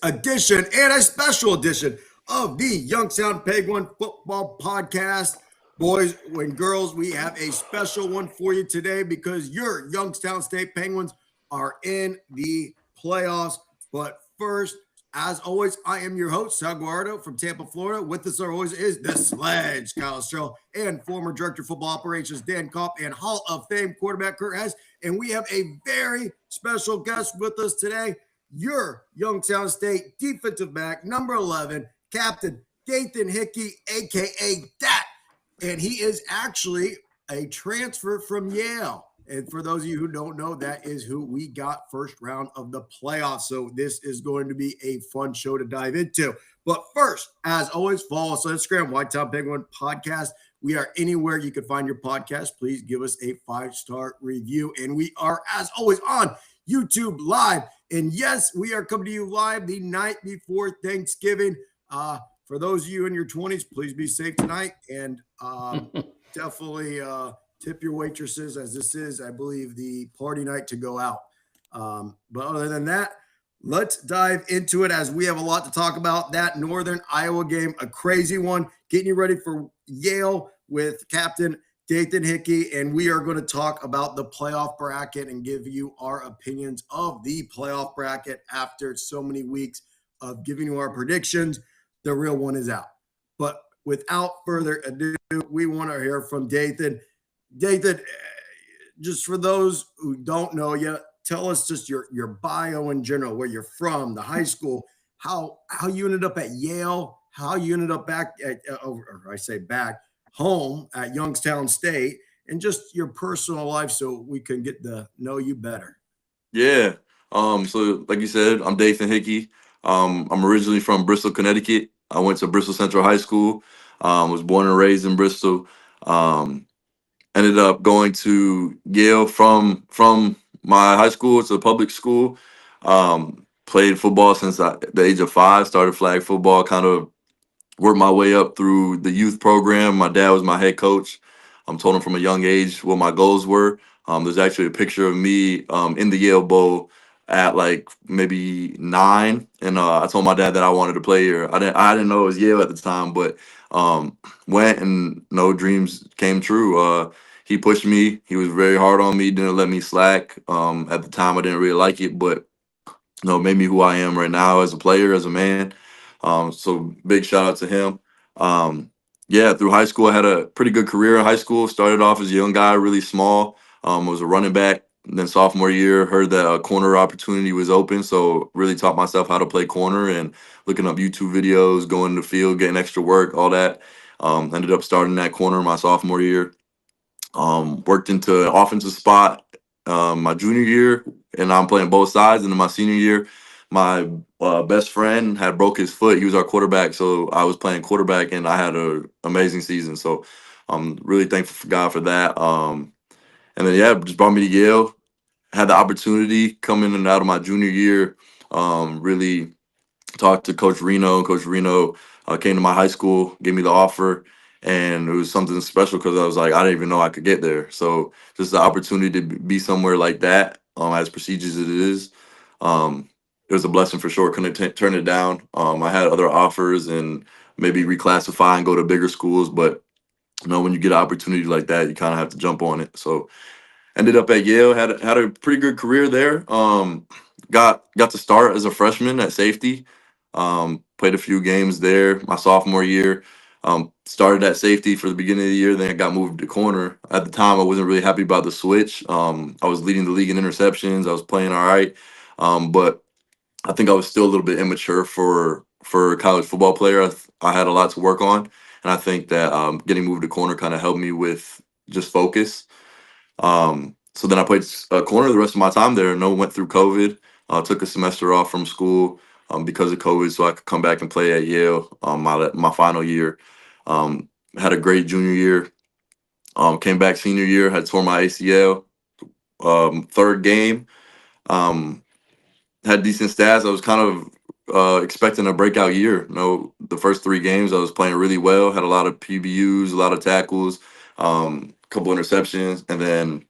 edition and a special edition of the Youngstown Penguin Football Podcast. Boys and girls, we have a special one for you today because your Youngstown State Penguins are in the playoffs. But first, as always, I am your host, Sal Guardo from Tampa, Florida. With us, always, is the Sledge, Kyle Stroh, and former Director of Football Operations, Dan Kopp, and Hall of Fame quarterback, Kurt Hess. And we have a very special guest with us today, your Youngstown State defensive back, number 11, Captain Dathan Hickey, a.k.a. Dat. And he is actually a transfer from Yale. And for those of you who don't know, that is who we got first round of the playoffs. So this is going to be a fun show to dive into. But first, as always, follow us on Instagram, Whitetown Penguin Podcast. We are anywhere you can find your podcast. Please give us a 5-star review. And we are, as always, on YouTube Live. And yes, we are coming to you live the night before Thanksgiving. For those of you in your 20s, please be safe tonight. And definitely tip your waitresses, as this is, I believe, the party night to go out. But other than that, let's dive into it as we have a lot to talk about. That Northern Iowa game, a crazy one, getting you ready for Yale with Captain Dathan Hickey, and we are going to talk about the playoff bracket and give you our opinions of the playoff bracket after so many weeks of giving you our predictions. The real one is out. But without further ado, we want to hear from Dathan. Dathan, just for those who don't know you, tell us just your bio in general, where you're from, the high school, how you ended up at Yale, how you ended up back at, or I say back, home at Youngstown State, and just your personal life so we can get to know you better. Yeah. So like you said, I'm Dathan Hickey. I'm originally from Bristol, Connecticut. I went to Bristol Central High School. Was born and raised in Bristol. Ended up going to Yale from my high school. It's a public school. Played football since the age of 5. Started flag football, kind of worked my way up through the youth program. My dad was my head coach. Told him from a young age what my goals were. There's actually a picture of me in the Yale Bowl at like maybe 9, and I told my dad that I wanted to play here. I didn't know it was Yale at the time, but went, and no dreams came true. He pushed me. He was very hard on me. Didn't let me slack. At the time, I didn't really like it, but made me who I am right now as a player, as a man. So big shout out to him. Yeah, through high school, I had a pretty good career in high school. Started off as a young guy, really small. Was a running back. And then sophomore year, heard that a corner opportunity was open. So really taught myself how to play corner and looking up YouTube videos, going to the field, getting extra work, all that. Ended up starting that corner my sophomore year. Worked into an offensive spot my junior year, and I'm playing both sides. And in my senior year, my best friend had broke his foot. He was our quarterback, so I was playing quarterback, and I had an amazing season. So I'm really thankful for God for that. And then, yeah, just brought me to Yale. Had the opportunity coming in and out of my junior year. Really talked to Coach Reno. Coach Reno came to my high school, gave me the offer, and it was something special because I was like, I didn't even know I could get there. So just the opportunity to be somewhere like that, as prestigious as it is, it was a blessing for sure. Couldn't turn it down. I had other offers and maybe reclassify and go to bigger schools, but when you get an opportunity like that, you kind of have to jump on it. So ended up at Yale, had a pretty good career there. Got to start as a freshman at safety. Played a few games there my sophomore year. Started at safety for the beginning of the year, then I got moved to corner. At the time, I wasn't really happy about the switch. I was leading the league in interceptions. I was playing all right, but I think I was still a little bit immature for a college football player. I had a lot to work on, and I think that getting moved to corner kind of helped me with just focus. So then I played corner the rest of my time there. Went through COVID. Took a semester off from school because of COVID, so I could come back and play at Yale my final year. Had a great junior year. Came back senior year, had tore my ACL. Third game, had decent stats. I was kind of expecting a breakout year. The first 3 games I was playing really well. Had a lot of PBUs, a lot of tackles, couple interceptions, and then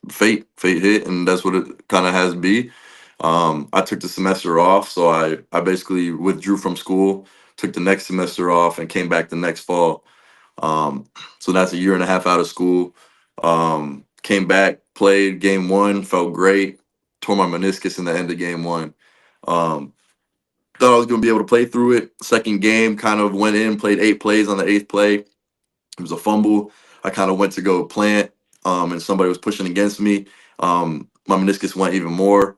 fate hit, and that's what it kind of has to be. I took the semester off, so I basically withdrew from school, took the next semester off, and came back the next fall. Um, so that's a year and a half out of school. Came back, played game one, felt great. Tore my meniscus in the end of game one. Um, Thought I was going to be able to play through it. Second game, kind of went in, played 8 plays on the eighth play. It was a fumble. I kind of went to go plant, and somebody was pushing against me. My meniscus went even more.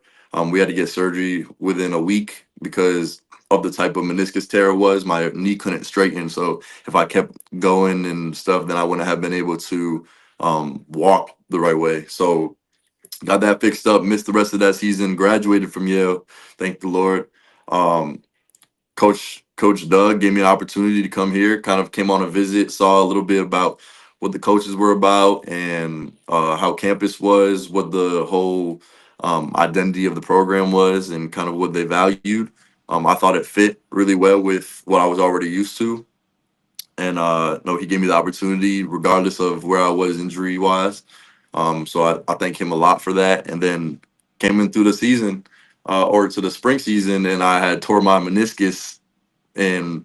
We had to get surgery within a week because of the type of meniscus tear it was. My knee couldn't straighten. So if I kept going and stuff, then I wouldn't have been able to walk the right way. So got that fixed up, missed the rest of that season, graduated from Yale. Thank the Lord. Um, Coach Doug gave me an opportunity to come here. Kind of came on a visit, saw a little bit about what the coaches were about and how campus was, what the whole identity of the program was, and kind of what they valued. I thought it fit really well with what I was already used to, and no, he gave me the opportunity regardless of where I was injury wise. So I thank him a lot for that. And then came in through the season, or to the spring season, and I had tore my meniscus in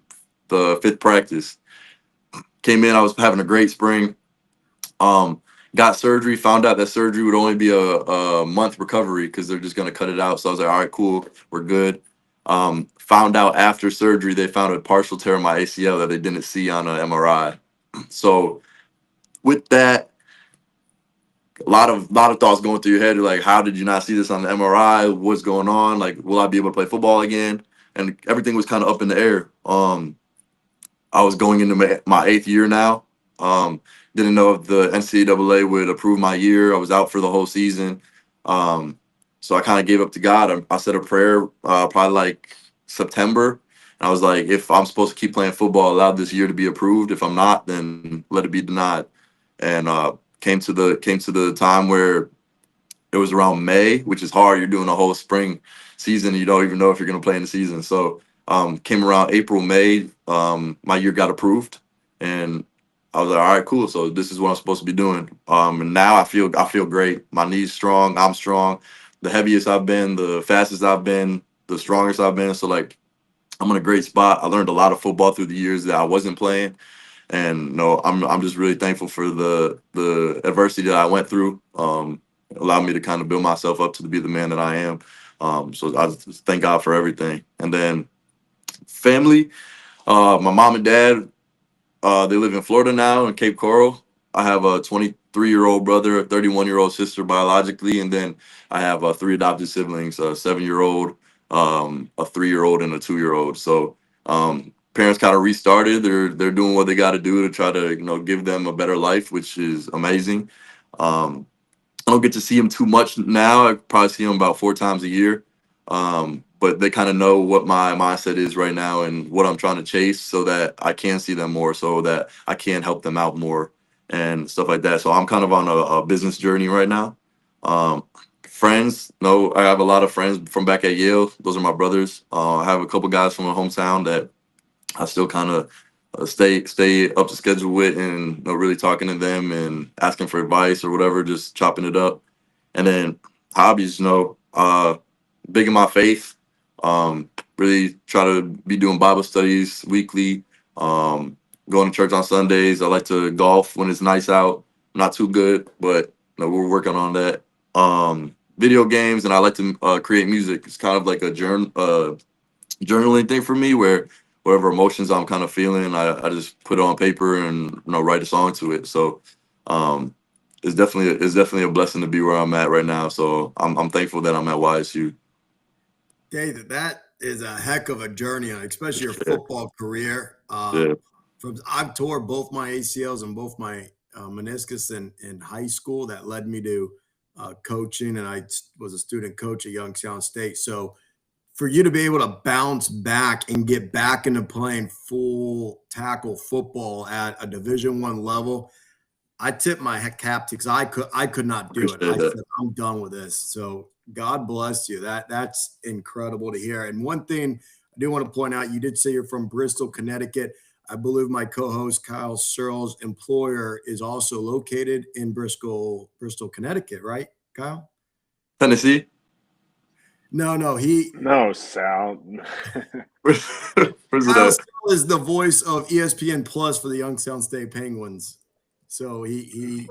the fifth practice. Came in, I was having a great spring. Um, Got surgery, found out that surgery would only be a month recovery because they're just gonna cut it out. So I was like, all right, cool, we're good. Found out after surgery they found a partial tear in my ACL that they didn't see on an MRI. So with that, a lot of thoughts going through your head, like, how did you not see this on the MRI? What's going on? Like, will I be able to play football again? And everything was kind of up in the air. I was going into my eighth year now. Didn't know if the NCAA would approve my year. I was out for the whole season. Um, so I kind of gave up to God. I said a prayer probably like September. And I was like, if I'm supposed to keep playing football, allow this year to be approved. If I'm not, then let it be denied. And came to the time where it was around May, which is hard. You're doing a whole spring season, and you don't even know if you're going to play in the season. So came around April, May. My year got approved, and I was like, all right, cool. So this is what I'm supposed to be doing. And now I feel great. My knee's strong. I'm strong. The heaviest I've been, the fastest I've been, the strongest I've been. So like I'm in a great spot. I learned a lot of football through the years that I wasn't playing, and no, I'm just really thankful for the adversity that I went through. Allowed me to kind of build myself up to be the man that I am. So I just thank God for everything. And then family, my mom and dad, they live in Florida now in Cape Coral. I have a 23-year-old brother, a 31-year-old sister biologically, and then I have three adopted siblings, a 7-year-old, a 3-year-old, and a 2-year-old. So parents kind of restarted. They're doing what they got to do to try to give them a better life, which is amazing. Um, I don't get to see them too much now. I probably see them about 4 times a year. But they kind of know what my mindset is right now and what I'm trying to chase so that I can see them more, so that I can help them out more and stuff like that. So I'm kind of on a business journey right now. Um, Friends, no, I have a lot of friends from back at Yale. Those are my brothers. I have a couple guys from my hometown that I still kind of stay up to schedule with, and really talking to them and asking for advice or whatever, just chopping it up. And then hobbies, big in my faith. Really try to be doing Bible studies weekly. Um, Going to church on Sundays. I like to golf when it's nice out. Not too good, but we're working on that. Video games, and I like to create music. It's kind of like a journaling thing for me, where whatever emotions I'm kind of feeling, I just put it on paper and write a song to it. So um, it's definitely a blessing to be where I'm at right now. So I'm thankful that I'm at YSU. Dave, that is a heck of a journey, especially your Yeah, football career. yeah, From I've tore both my ACLs and both my meniscus in high school. That led me to coaching, and I was a student coach at Youngstown State. So for you to be able to bounce back and get back into playing full tackle football at a Division I level, I tip my cap to because I could not do it. appreciate I that. said I'm done with this. So God bless you. That's incredible to hear. And one thing I do want to point out, you did say you're from Bristol, Connecticut. I believe my co-host Kyle Searle's employer is also located in Bristol, Connecticut, right, Kyle? Tennessee. No, No, Sal. Where's it Kyle at? Sell is the voice of ESPN Plus for the Youngstown State Penguins. So he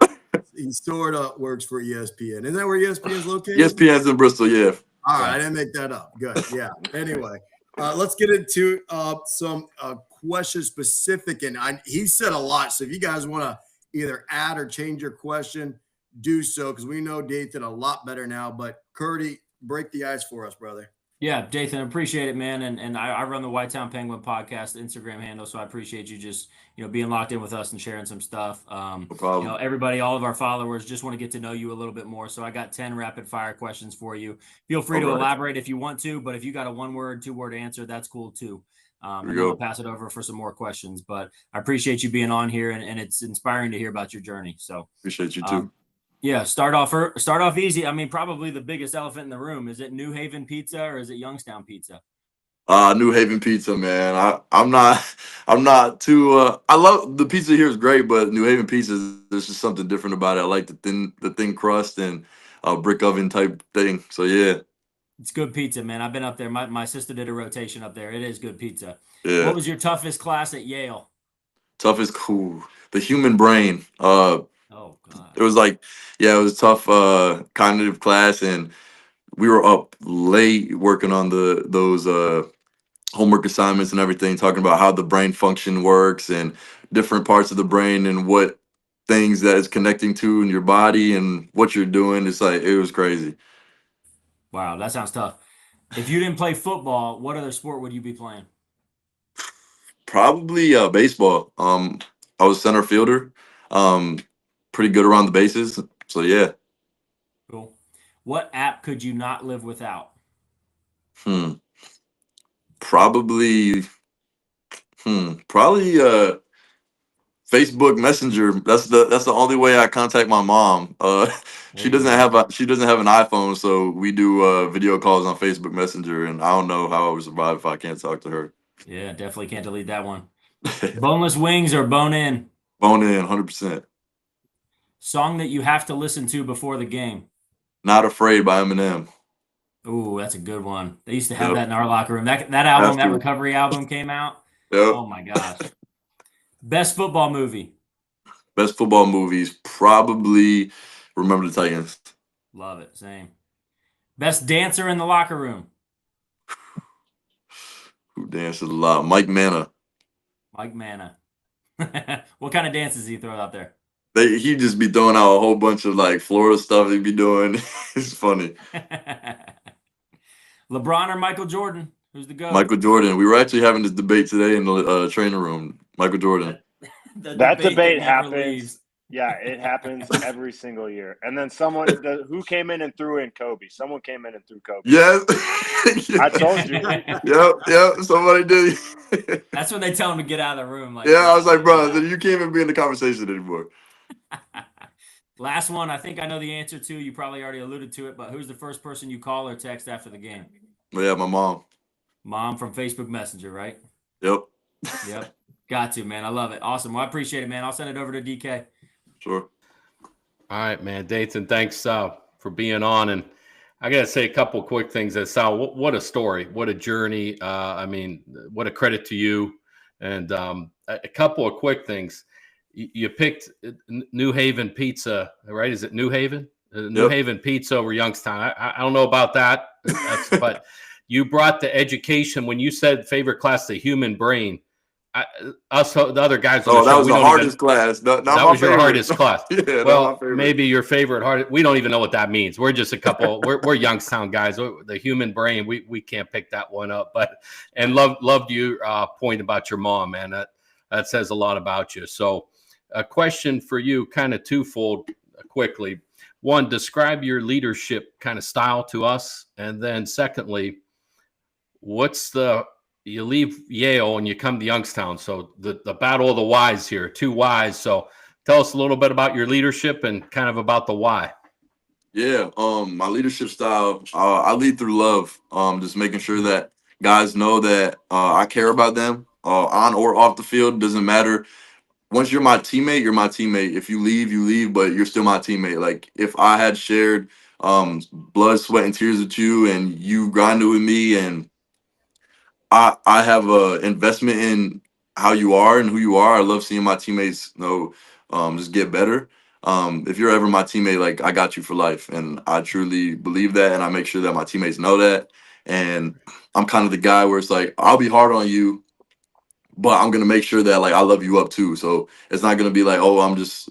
sort of works for ESPN. Isn't that where ESPN is located? ESPN's in Bristol, yeah. All right, I didn't make that up. Good. Yeah. Anyway, let's get into some questions specific. And he said a lot. So if you guys want to either add or change your question, do so because we know Dathan a lot better now. But Curdy, break the ice for us, brother. Yeah, Dathan, appreciate it, man. And I run the Whitetown Penguin podcast Instagram handle, so I appreciate you just being locked in with us and sharing some stuff. No problem. Everybody, all of our followers just want to get to know you a little bit more. So I got 10 rapid fire questions for you. Feel free to elaborate if you want to, but if you got a 1-word, 2-word answer, that's cool too. And then I'll pass it over for some more questions. But I appreciate you being on here, and it's inspiring to hear about your journey. So appreciate you too. Yeah, start off easy. I mean, probably the biggest elephant in the room. Is it New Haven pizza or is it Youngstown pizza? New Haven pizza, man. I'm not too. I love the pizza here is great, but New Haven pizza, there's just something different about it. I like the thin crust and brick oven type thing. So yeah, it's good pizza, man. I've been up there. My sister did a rotation up there. It is good pizza. Yeah. What was your toughest class at Yale? Toughest, cool. The human brain. Oh God. It was like, yeah, it was a tough cognitive class, and we were up late working on those homework assignments and everything, talking about how the brain function works and different parts of the brain and what things that is connecting to in your body and what you're doing. It's like, it was crazy. Wow, that sounds tough. If you didn't play football, what other sport would you be playing? Probably baseball. I was center fielder. Pretty good around the bases. So yeah. Cool. What app could you not live without? Probably Facebook Messenger. That's the only way I contact my mom. She doesn't have an iPhone, so we do video calls on Facebook Messenger, and I don't know how I would survive if I can't talk to her. Yeah, definitely can't delete that one. Boneless wings or bone in? Bone in, 100%. Song that you have to listen to before the game? Not Afraid by Eminem. Ooh, that's a good one. They used to have that in our locker room. That album, that recovery album came out. Yep. Oh my gosh. Best football movie? Best football movies, probably Remember the Titans. Love it. Same. Best dancer in the locker room? Who dances a lot? Mike Manna. Mike Manna. What kind of dances do you throw out there? He just be throwing out a whole bunch of like Florida stuff he'd be doing. It's funny. LeBron or Michael Jordan? Who's the GOAT? Michael Jordan. We were actually having this debate today in the training room. Michael Jordan. That debate happens. Leaves. Yeah, it happens every single year. And then who came in and threw in Kobe? Someone came in and threw Kobe. Yes. I told you. Yep. Somebody did. That's when they tell him to get out of the room. Like, yeah, I was like, bro, you can't even be in the conversation anymore. Last one, I think I know the answer to. You probably already alluded to it, but who's the first person you call or text after the game? Yeah, my mom. Mom from Facebook Messenger, right? Yep. Got to, man. I love it. Awesome. Well, I appreciate it, man. I'll send it over to DK. Sure. All right, man. Dathan, thanks for being on. And I got to say a couple quick things. Sal, what a story. What a journey. I mean, what a credit to you. And a couple of quick things. You picked New Haven pizza, right? Is it New Haven? New Haven pizza over Youngstown. I don't know about that, but you brought the education. When you said favorite class, the human brain, the other guys. That was the hardest class. That was your hardest class. Yeah, well, maybe your favorite hardest. We don't even know what that means. We're just a couple. we're Youngstown guys. The human brain. We can't pick that one up. And loved your point about your mom, man. That says a lot about you. So, a question for you, kind of twofold, quickly. One, describe your leadership kind of style to us, and then secondly, you leave Yale and you come to Youngstown. So the battle of the whys here, 2 whys. So tell us a little bit about your leadership and kind of about the why. Yeah. My leadership style, I lead through love. Just making sure that guys know that I care about them on or off the field. Doesn't matter. Once you're my teammate, you're my teammate. If you leave, you leave, but you're still my teammate. Like if I had shared blood, sweat, and tears with you, and you grinded with me, and I have a investment in how you are and who you are. I love seeing my teammates, just get better. If you're ever my teammate, like I got you for life, and I truly believe that, and I make sure that my teammates know that. And I'm kind of the guy where it's like I'll be hard on you, but I'm gonna make sure that like I love you up too. So it's not gonna be like, oh, I'm just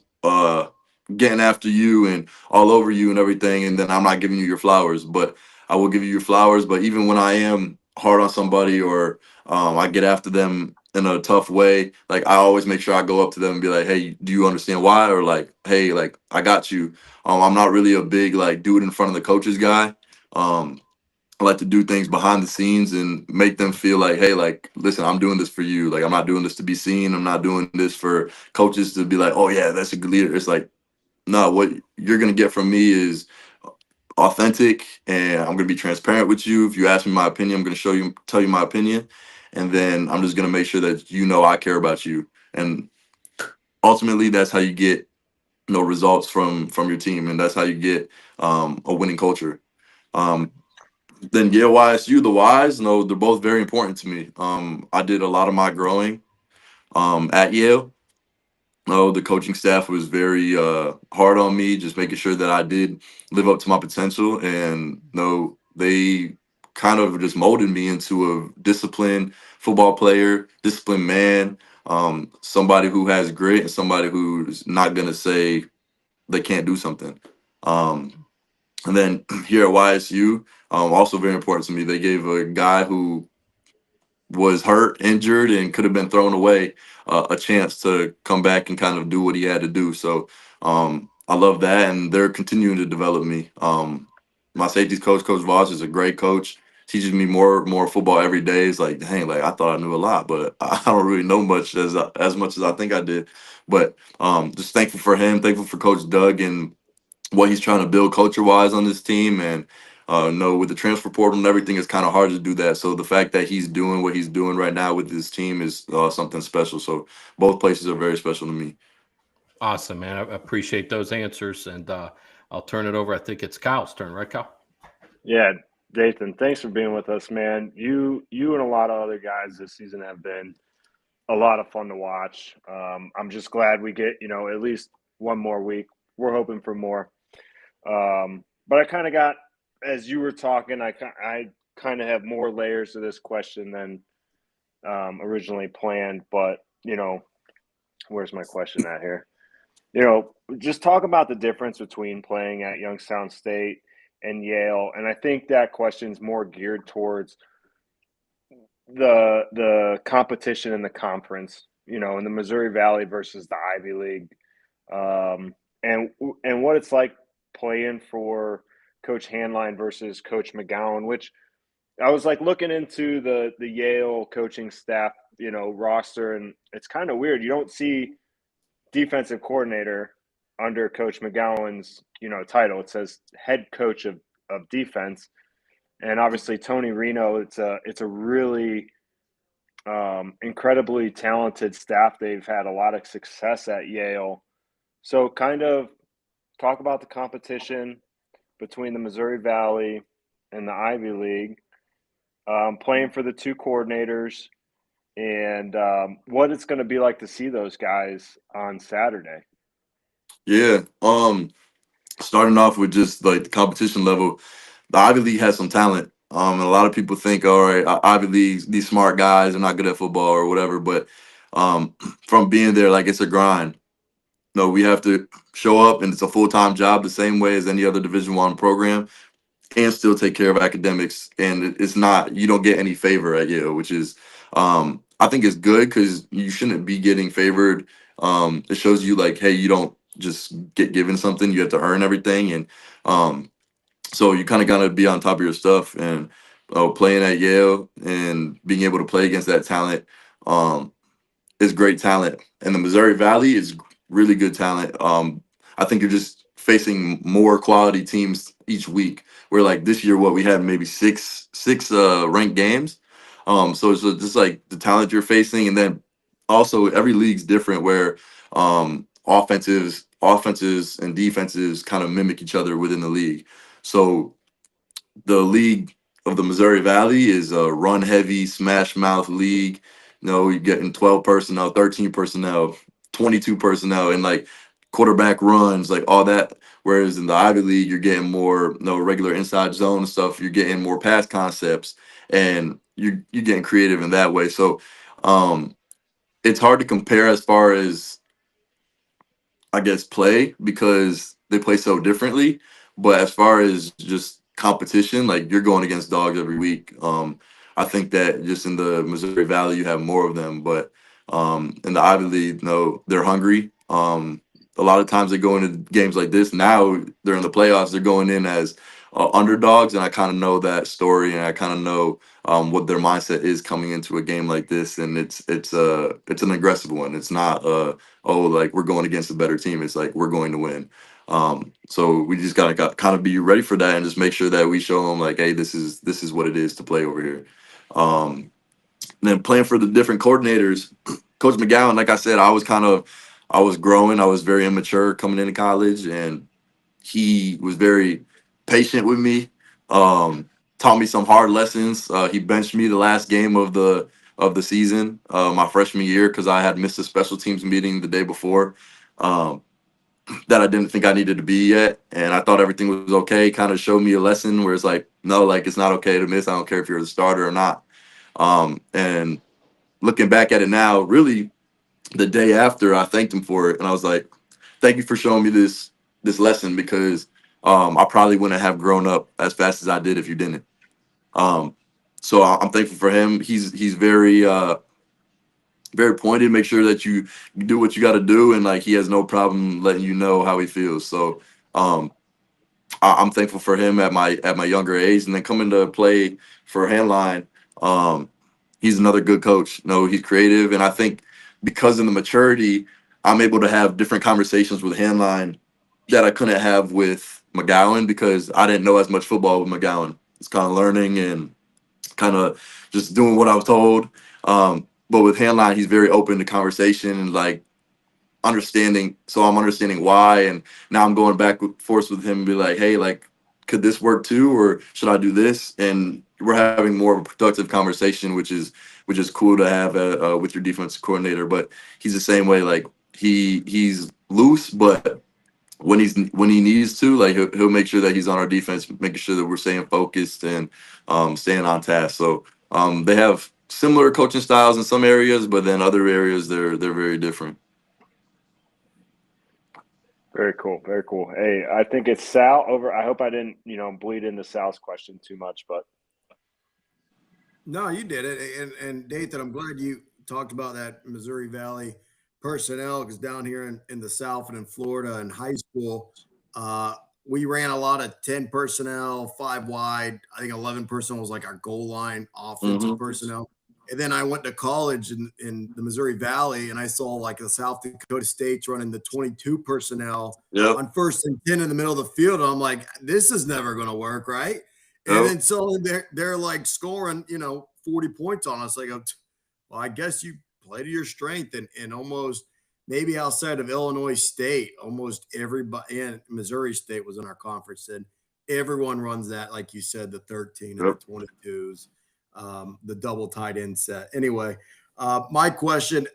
getting after you and all over you and everything, and then I'm not giving you your flowers. But I will give you your flowers. But even when I am hard on somebody or I get after them in a tough way, like I always make sure I go up to them and be like, hey, do you understand why? Or like, hey, like I got you. I'm not really a big like do it in front of the coaches guy. I like to do things behind the scenes and make them feel like, hey, like, listen, I'm doing this for you. Like, I'm not doing this to be seen. I'm not doing this for coaches to be like, oh, yeah, that's a good leader. It's like, no, what you're going to get from me is authentic, and I'm going to be transparent with you. If you ask me my opinion, I'm going to tell you my opinion. And then I'm just going to make sure that you know I care about you. And ultimately, that's how you get results from your team. And that's how you get a winning culture. Um, then Yale YSU, the Ys, no, they're both very important to me. I did a lot of my growing at Yale. No, the coaching staff was very hard on me, just making sure that I did live up to my potential. And no, they kind of just molded me into a disciplined football player, disciplined man, somebody who has grit and somebody who's not gonna say they can't do something. Um, and then here at YSU, also very important to me, they gave a guy who was hurt, injured, and could have been thrown away a chance to come back and kind of do what he had to do. So I love that, and they're continuing to develop me. My safeties coach, Coach Voss, is a great coach. Teaches me more football every day. It's like, dang, like I thought I knew a lot, but I don't really know much as much as I think I did. But just thankful for him, thankful for Coach Doug and what he's trying to build culture wise on this team. And no, with the transfer portal and everything, it's kind of hard to do that. So the fact that he's doing what he's doing right now with his team is something special. So both places are very special to me. Awesome, man. I appreciate those answers, and I'll turn it over. I think it's Kyle's turn, right, Kyle? Yeah, Dathan, thanks for being with us, man. You and a lot of other guys this season have been a lot of fun to watch. I'm just glad we get, at least one more week. We're hoping for more. But I kind of got, as you were talking, I kind of have more layers to this question than originally planned. But, where's my question at here? Just talk about the difference between playing at Youngstown State and Yale. And I think that question's more geared towards the competition in the conference, in the Missouri Valley versus the Ivy League, and what it's like playing for Coach Handline versus Coach McGowan. Which I was like looking into the Yale coaching staff, roster, and it's kind of weird. You don't see defensive coordinator under Coach McGowan's title. It says head coach of defense. And obviously Tony Reno, it's a really incredibly talented staff. They've had a lot of success at Yale. So kind of talk about the competition between the Missouri Valley and the Ivy League, playing for the two coordinators, and what it's going to be like to see those guys on Saturday. Yeah. Starting off with just like the competition level, the Ivy League has some talent. And a lot of people think, all right, Ivy League, these smart guys are not good at football or whatever. But from being there, like it's a grind. No, we have to show up, and it's a full-time job the same way as any other Division I program, and still take care of academics. And it's not, you don't get any favor at Yale, which is I think it's good because you shouldn't be getting favored. It shows you like, hey, you don't just get given something, you have to earn everything. And so you kind of got to be on top of your stuff. And playing at Yale and being able to play against that talent is great talent. And the Missouri Valley is really good talent. I think you're just facing more quality teams each week. Where like this year, what we had maybe six ranked games. So it's just like the talent you're facing, and then also every league's different. Where offenses and defenses kind of mimic each other within the league. So the league of the Missouri Valley is a run heavy, smash mouth league. You know, you're getting 12 personnel, 13 personnel, 22 personnel, and like quarterback runs, like all that. Whereas in the Ivy League, you're getting more, regular inside zone stuff. You're getting more pass concepts, and you're getting creative in that way. So it's hard to compare as far as, I guess, play, because they play so differently. But as far as just competition, like, you're going against dogs every week. I think that just in the Missouri Valley, you have more of them. But in the Ivy League, no, they're hungry. A lot of times they go into games like this. Now they're in the playoffs. They're going in as underdogs, and I kind of know that story, and I kind of know what their mindset is coming into a game like this. And it's an aggressive one. It's not oh, like, we're going against a better team. It's like, we're going to win. So we just gotta kind of be ready for that, and just make sure that we show them, like, hey, this is what it is to play over here. Then playing for the different coordinators, Coach McGowan, like I said, I was growing. I was very immature coming into college, and he was very patient with me. Taught me some hard lessons. He benched me the last game of the season, my freshman year, because I had missed a special teams meeting the day before. That I didn't think I needed to be yet, and I thought everything was okay. Kind of showed me a lesson where it's like, no, like, it's not okay to miss. I don't care if you're the starter or not. And looking back at it now, really, the day after, I thanked him for it, and I was like, thank you for showing me this lesson, because I probably wouldn't have grown up as fast as I did if you didn't. So I'm thankful for him. He's very very pointed. Make sure that you do what you got to do, and like, he has no problem letting you know how he feels. So I'm thankful for him at my younger age, and then coming to play for Handline. He's another good coach. He's creative, and I think because of the maturity, I'm able to have different conversations with Handline that I couldn't have with McGowan, because I didn't know as much football with McGowan. It's kind of learning and kind of just doing what I was told. But with Handline, he's very open to conversation and like understanding. So I'm understanding why, and now I'm going back and forth with him and be like, hey, like, could this work too, or should I do this? And we're having more of a productive conversation, which is cool to have with your defensive coordinator. But he's the same way. Like, he's loose, but when he needs to, like, he'll make sure that he's on our defense, making sure that we're staying focused and staying on task. So they have similar coaching styles in some areas, but then other areas they're very different. Very cool. Very cool. Hey, I think it's Sal over. I hope I didn't, bleed into Sal's question too much, but. No, you did it. And Dathan, I'm glad you talked about that Missouri Valley personnel, because down here in the South and in Florida in high school, we ran a lot of 10 personnel, 5 wide. I think 11 personnel was like our goal line offensive personnel. And then I went to college in the Missouri Valley, and I saw like the South Dakota States running the 22 personnel on 1st and 10 in the middle of the field. And I'm like, this is never going to work, right? And then so they're like scoring, 40 points on us. I go, well, I guess you play to your strength. And almost, maybe outside of Illinois State, almost everybody, and Missouri State was in our conference, and everyone runs that, like you said, the 13 and the 22s. The double tight end set. Anyway, my question,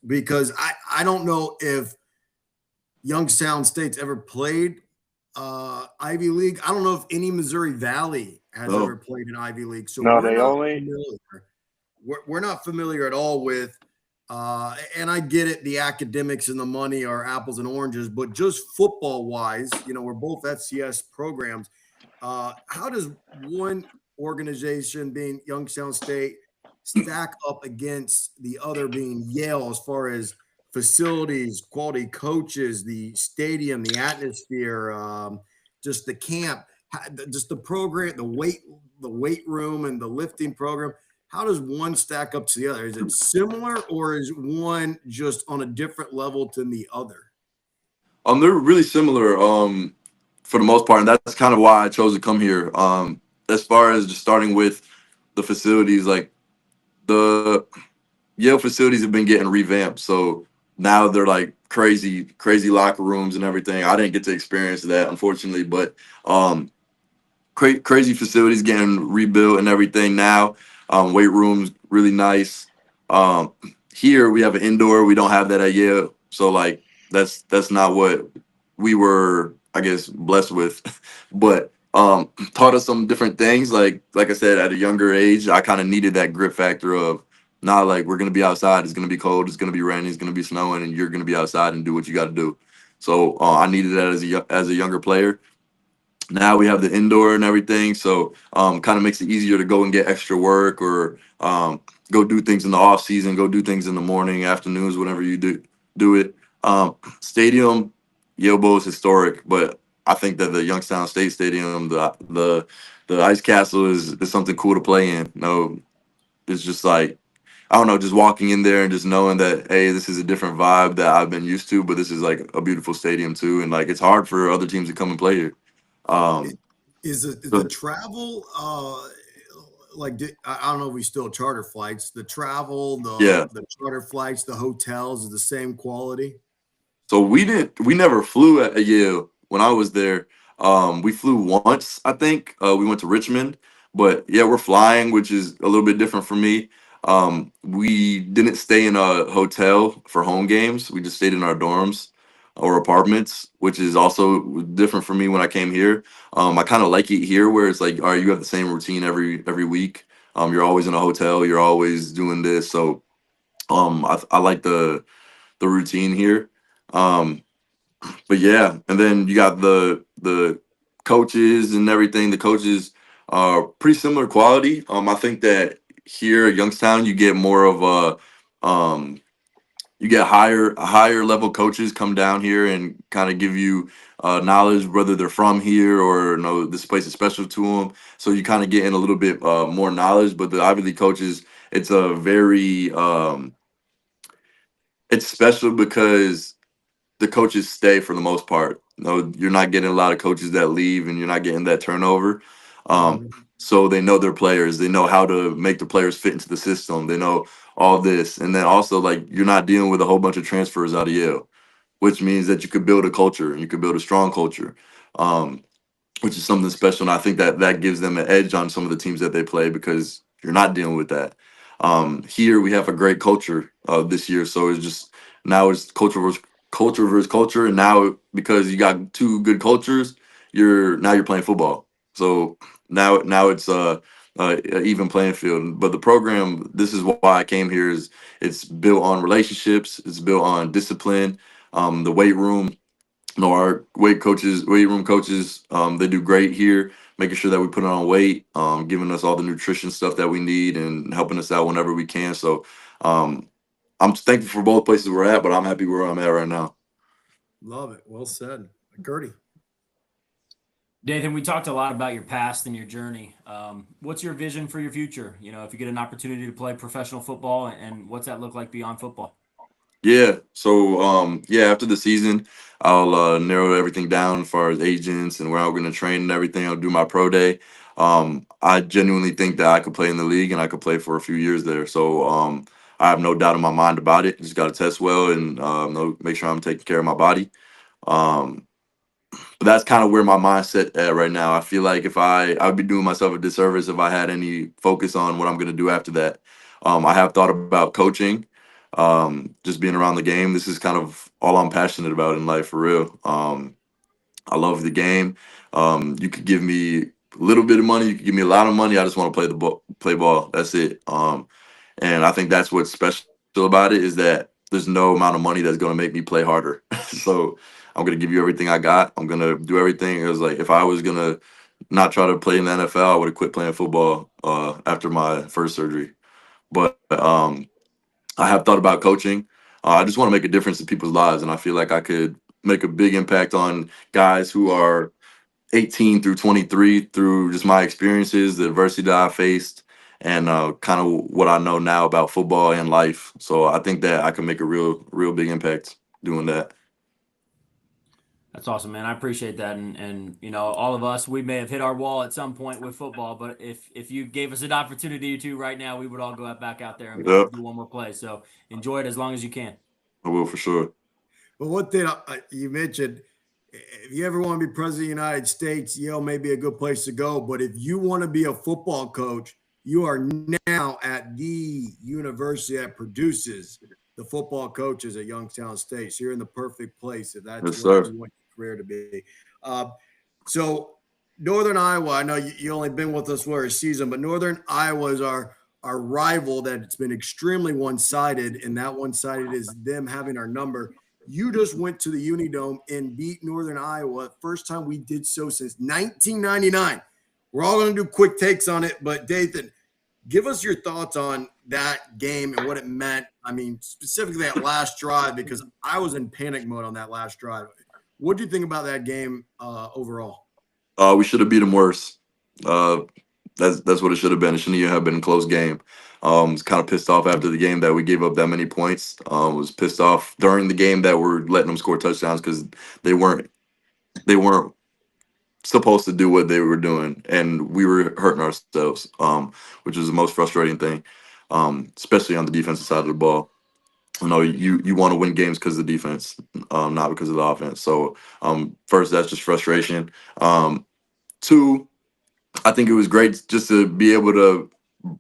because I don't know if Youngstown State's ever played Ivy League. I don't know if any Missouri Valley has ever played an Ivy League. So no, we're not familiar at all with, and I get it, the academics and the money are apples and oranges, but just football wise, we're both FCS programs. How does one organization, being Youngstown State, stack up against the other, being Yale, as far as facilities, quality coaches, the stadium, the atmosphere, just the camp, just the program, the weight room and the lifting program? How does one stack up to the other? Is it similar, or is one just on a different level than the other? They're really similar for the most part, and that's kind of why I chose to come here. As far as just starting with the facilities, like the Yale facilities have been getting revamped, so now they're like crazy locker rooms and everything. I didn't get to experience that, unfortunately, but um, crazy facilities getting rebuilt and everything now. Weight rooms really nice. Um, Here we have an indoor. We don't have that at Yale, so like that's not what we were, I guess, blessed with. But taught us some different things. Like I said, at a younger age, I kind of needed that grit factor of not like we're gonna be outside. It's gonna be cold. It's gonna be rainy. It's gonna be snowing, and you're gonna be outside and do what you got to do. So I needed that as a younger player. Now we have the indoor and everything, so kind of makes it easier to go and get extra work or go do things in the off season, go do things in the morning, afternoons, whenever you do it. Stadium, Yobo is historic, but I think that the Youngstown State Stadium, the Ice Castle is something cool to play in. No, it's just like I don't know, just walking in there and just knowing that, hey, this is a different vibe that I've been used to, but this is like a beautiful stadium too, and like it's hard for other teams to come and play here. I- Um, is so the travel I don't know if we still charter flights. The travel, yeah, the charter flights, the hotels is the same quality. so we never flew at Yale when I was there. We flew once, I think. We went to Richmond, but yeah, we're flying, which is a little bit different for me. We didn't stay in a hotel for home games. We just stayed in our dorms or apartments, which is also different for me when I came here. I kind of like it here, where it's like, all right, you have the same routine every week. You're always in a hotel. You're always doing this. So I like the routine here. Um, but yeah, and then you got the coaches and everything. The coaches are pretty similar quality. I think that here at Youngstown you get more of you get higher level coaches come down here and kind of give you knowledge, whether they're from here or no, this place is special to them. So you kind of get in a little bit more knowledge. But the Ivy League coaches, it's a very it's special because the coaches stay for the most part. No, you're not getting a lot of coaches that leave, and you're not getting that turnover. Um, Mhm. so they know their players. They know how to make the players fit into the system. They know all this, and then also like you're not dealing with a whole bunch of transfers out of Yale, which means that you could build a culture and you could build a strong culture. Um, which is something special. And I think that that gives them an edge on some of the teams that they play because you're not dealing with that. Here we have a great culture this year, so it's just now it's culture versus culture, and now because you got two good cultures, you're playing football. So now it's a even playing field. But the program, this is why I came here, is it's built on relationships, it's built on discipline, the weight room. No, our weight room coaches, they do great here, making sure that we put on weight, giving us all the nutrition stuff that we need, and helping us out whenever we can. So, um, I'm thankful for both places we're at, but I'm happy where I'm at right now. Love it. Well said, Gertie. Nathan, we talked a lot about your past and your journey. What's your vision for your future? You know, if you get an opportunity to play professional football, and what's that look like beyond football? Yeah. So, yeah, after the season, I'll narrow everything down as far as agents and where I'm going to train and everything. I'll do my pro day. I genuinely think that I could play in the league and I could play for a few years there. So, I have no doubt in my mind about it. Just got to test well and make sure I'm taking care of my body. Um, but that's kind of where my mindset at right now. I feel like if I'd be doing myself a disservice if I had any focus on what I'm going to do after that. I have thought about coaching, just being around the game. This is kind of all I'm passionate about in life, for real. I love the game. You could give me a little bit of money, you could give me a lot of money. I just want to play ball. That's it. And I think that's what's special about it, is that there's no amount of money that's going to make me play harder. So I'm going to give you everything I got. I'm going to do everything. It was like if I was going to not try to play in the NFL, I would have quit playing football after my first surgery. But I have thought about coaching. I just want to make a difference in people's lives, and I feel like I could make a big impact on guys who are 18 through 23 through just my experiences, the adversity that I faced, and kind of what I know now about football and life. So I think that I can make a real big impact doing that. That's awesome, man. I appreciate that. And you know, all of us, we may have hit our wall at some point with football, but if you gave us an opportunity to right now, we would all go back out there and Yep. do one more play. So enjoy it as long as you can. I will for sure. But one thing you mentioned, if you ever want to be president of the United States, Yale may be a good place to go. But if you want to be a football coach, you are now at the university that produces the football coaches at Youngstown State. So you're in the perfect place if that's Yes, what sir. you want your career to be. So Northern Iowa, I know you only been with us for a season, but Northern Iowa is our rival that's been extremely one-sided, and that one-sided is them having our number. You just went to the Unidome and beat Northern Iowa. First time we did so since 1999. We're all going to do quick takes on it, but Dathan, give us your thoughts on that game and what it meant. I mean, specifically that last drive, because I was in panic mode on that last drive. What do you think about that game overall? We should have beat them worse. That's what it should have been. It shouldn't even have been a close game. Was kind of pissed off after the game that we gave up that many points. Was pissed off during the game that we're letting them score touchdowns because they weren't supposed to do what they were doing, and we were hurting ourselves, which was the most frustrating thing, especially on the defensive side of the ball. You know, you want to win games because of the defense, not because of the offense. So first, that's just frustration. Two, I think it was great just to be able to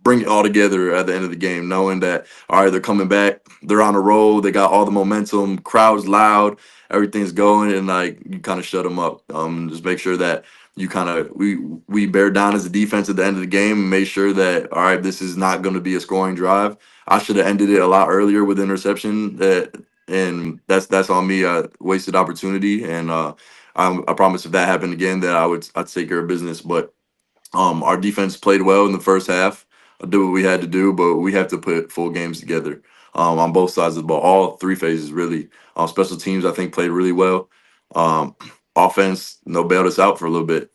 bring it all together at the end of the game, knowing that, all right, they're coming back, they're on a roll, they got all the momentum, crowd's loud, everything's going, and like you kind of shut them up. Just make sure that you kind of we bear down as a defense at the end of the game and made sure that, all right, this is not going to be a scoring drive. I should have ended it a lot earlier with interception. And that's on me. I wasted opportunity, and I promise if that happened again, that I'd take care of business. But our defense played well in the first half. Do what we had to do, but we have to put full games together on both sides of the ball, all three phases really. Special teams, I think, played really well. Um, Offense, bailed us out for a little bit,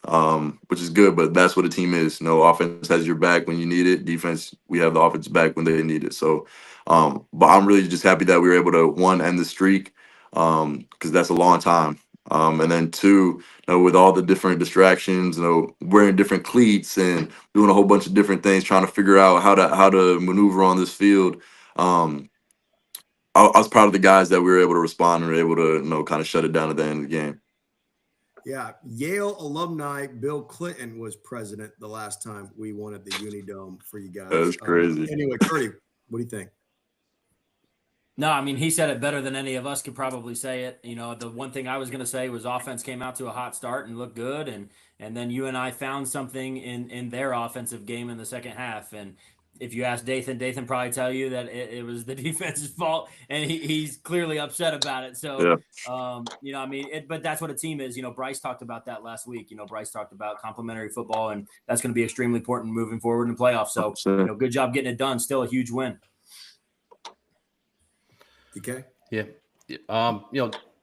which is good, but that's what a team is. Offense has your back when you need it. Defense, we have the offense back when they need it. So, but I'm really just happy that we were able to, one, end the streak, because that's a long time. And then two, with all the different distractions, wearing different cleats and doing a whole bunch of different things, trying to figure out how to maneuver on this field. I was proud of the guys that we were able to respond and were able to, kind of shut it down at the end of the game. Yeah, Yale alumni Bill Clinton was president the last time we won at the Unidome for you guys. That's crazy. Anyway, Curdy, what do you think? No, I mean, he said it better than any of us could probably say it. The one thing I was going to say was offense came out to a hot start and looked good. And then you and I found something in their offensive game in the second half. And if you ask Dathan probably tell you that it was the defense's fault, and he's clearly upset about it. So, yeah. But that's what a team is. Bryce talked about that last week. Bryce talked about complementary football, and that's going to be extremely important moving forward in the playoffs. So, good job getting it done. Still a huge win. Okay. Yeah. Not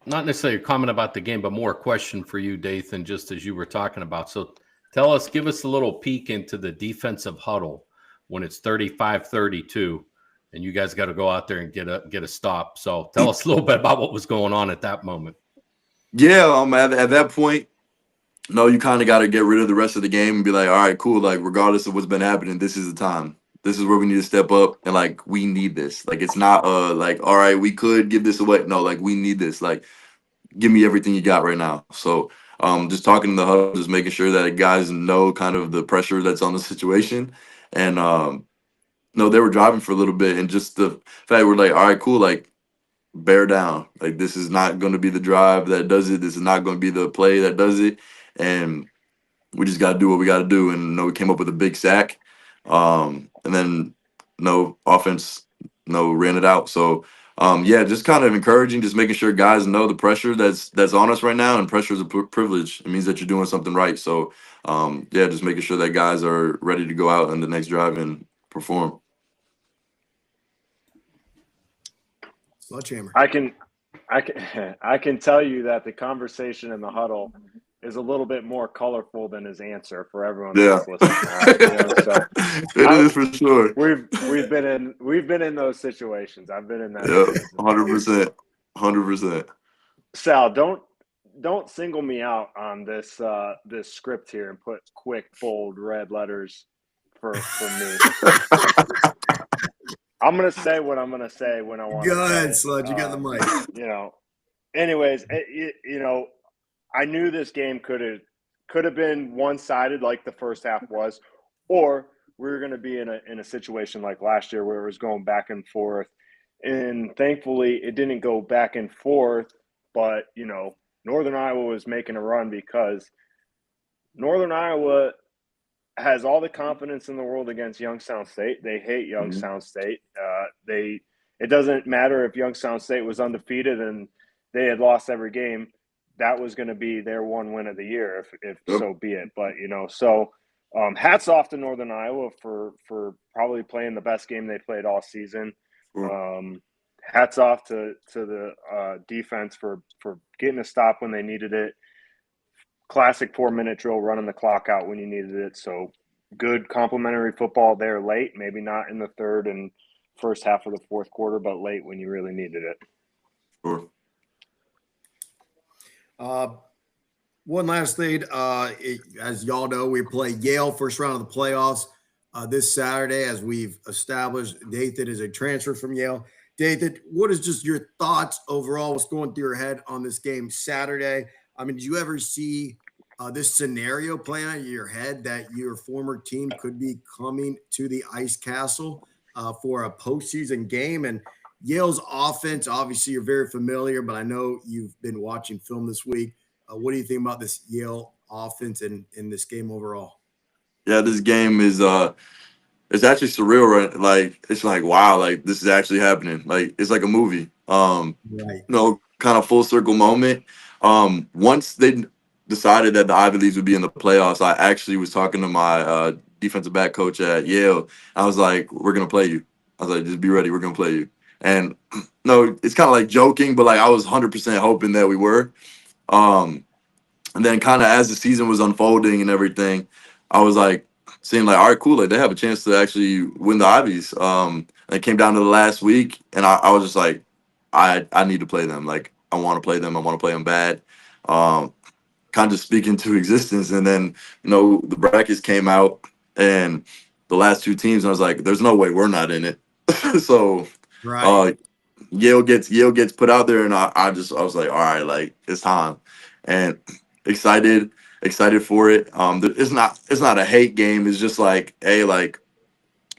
necessarily a comment about the game, but more a question for you, Dathan, just as you were talking about. So give us a little peek into the defensive huddle when it's 35-32 and you guys got to go out there and get a stop. So tell us a little bit about what was going on at that moment. Yeah. At that point, you kind of got to get rid of the rest of the game and be like, all right, cool. Like, regardless of what's been happening, this is the time. This is where we need to step up, and like we need this. Like, it's not like, all right, we could give this away. No, like we need this. Like, give me everything you got right now. So just talking to the huddle, just making sure that guys know kind of the pressure that's on the situation. And they were driving for a little bit, and just the fact we're like, all right, cool, like bear down. Like, this is not going to be the drive that does it. This is not going to be the play that does it. And we just got to do what we got to do. And we came up with a big sack. And then offense, ran it out. So just kind of encouraging, just making sure guys know the pressure that's on us right now, and pressure is a privilege. It means that you're doing something right. So just making sure that guys are ready to go out in the next drive and perform. Sledgehammer. I can tell you that the conversation in the huddle is a little bit more colorful than his answer for everyone that's listening. Right? It is for sure. We've been in those situations. I've been in that. 100%. 100%. Sal, don't single me out on this this script here and put quick bold red letters for me. I'm gonna say what I'm gonna say when I want to Go say ahead, it. Sludge. You got the mic. You know, anyways, I knew this game could have been one sided like the first half was, or we were going to be in a situation like last year where it was going back and forth. And thankfully, it didn't go back and forth. But Northern Iowa was making a run because Northern Iowa has all the confidence in the world against Youngstown State. They hate Youngstown State. It doesn't matter if Youngstown State was undefeated and they had lost every game. That was going to be their one win of the year, if so be it. But hats off to Northern Iowa for probably playing the best game they played all season. Hats off to the defense for getting a stop when they needed it. Classic 4-minute drill, running the clock out when you needed it. So good complimentary football there late, maybe not in the third and first half of the fourth quarter, but late when you really needed it. Sure. One last thing, as y'all know, we play Yale first round of the playoffs this Saturday. As we've established, Dathan is a transfer from Yale. Dathan, what is just your thoughts overall? What's going through your head on this game Saturday? I mean, did you ever see this scenario playing out in your head that your former team could be coming to the Ice Castle for a postseason game? And Yale's offense, obviously, you're very familiar, but I know you've been watching film this week. What do you think about this Yale offense and in this game overall? Yeah, this game is it's actually surreal, right? Like it's like wow, like this is actually happening. Like it's like a movie. Right. Kind of full circle moment. Once they decided that the Ivy Leagues would be in the playoffs, I actually was talking to my defensive back coach at Yale. I was like, "We're gonna play you." I was like, "Just be ready. We're gonna play you." And no, it's kind of like joking, but like I was 100% hoping that we were. And then kind of as the season was unfolding and everything, I was like seeing like, all right, cool, like they have a chance to actually win the Ivies. And it came down to the last week, and I was just like, I need to play them. Like I want to play them. I want to play them bad. Kind of speaking to existence. And then the brackets came out, and the last two teams, and I was like, there's no way we're not in it. So Right. Yale gets put out there, and I was like, all right, like it's time, and excited for it. It's not a hate game. It's just like, hey, like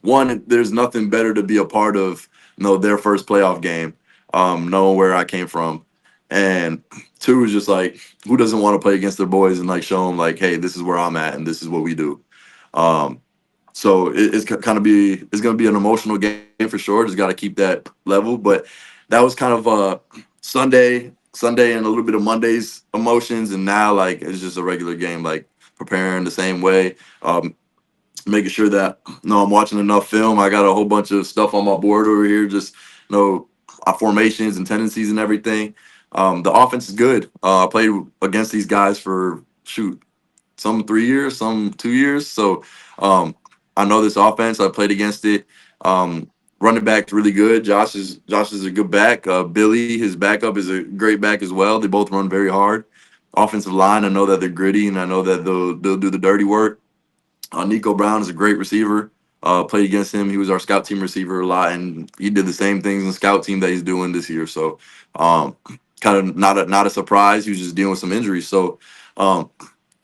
one, there's nothing better to be a part of, their first playoff game, knowing where I came from, and two is just like, who doesn't want to play against their boys and like show them like, hey, this is where I'm at and this is what we do. So it's going to be an emotional game for sure. Just got to keep that level. But that was kind of Sunday and a little bit of Monday's emotions. And now like, it's just a regular game, like preparing the same way, making sure that, I'm watching enough film. I got a whole bunch of stuff on my board over here, just, our formations and tendencies and everything. The offense is good. I played against these guys for some 3 years, some 2 years. So I know this offense. I played against it. Running back's really good. Josh is a good back. Billy, his backup, is a great back as well. They both run very hard. Offensive line, I know that they're gritty, and I know that they'll do the dirty work. Nico Brown is a great receiver. Played against him. He was our scout team receiver a lot, and he did the same things in the scout team that he's doing this year. So kind of not a surprise. He was just dealing with some injuries. So I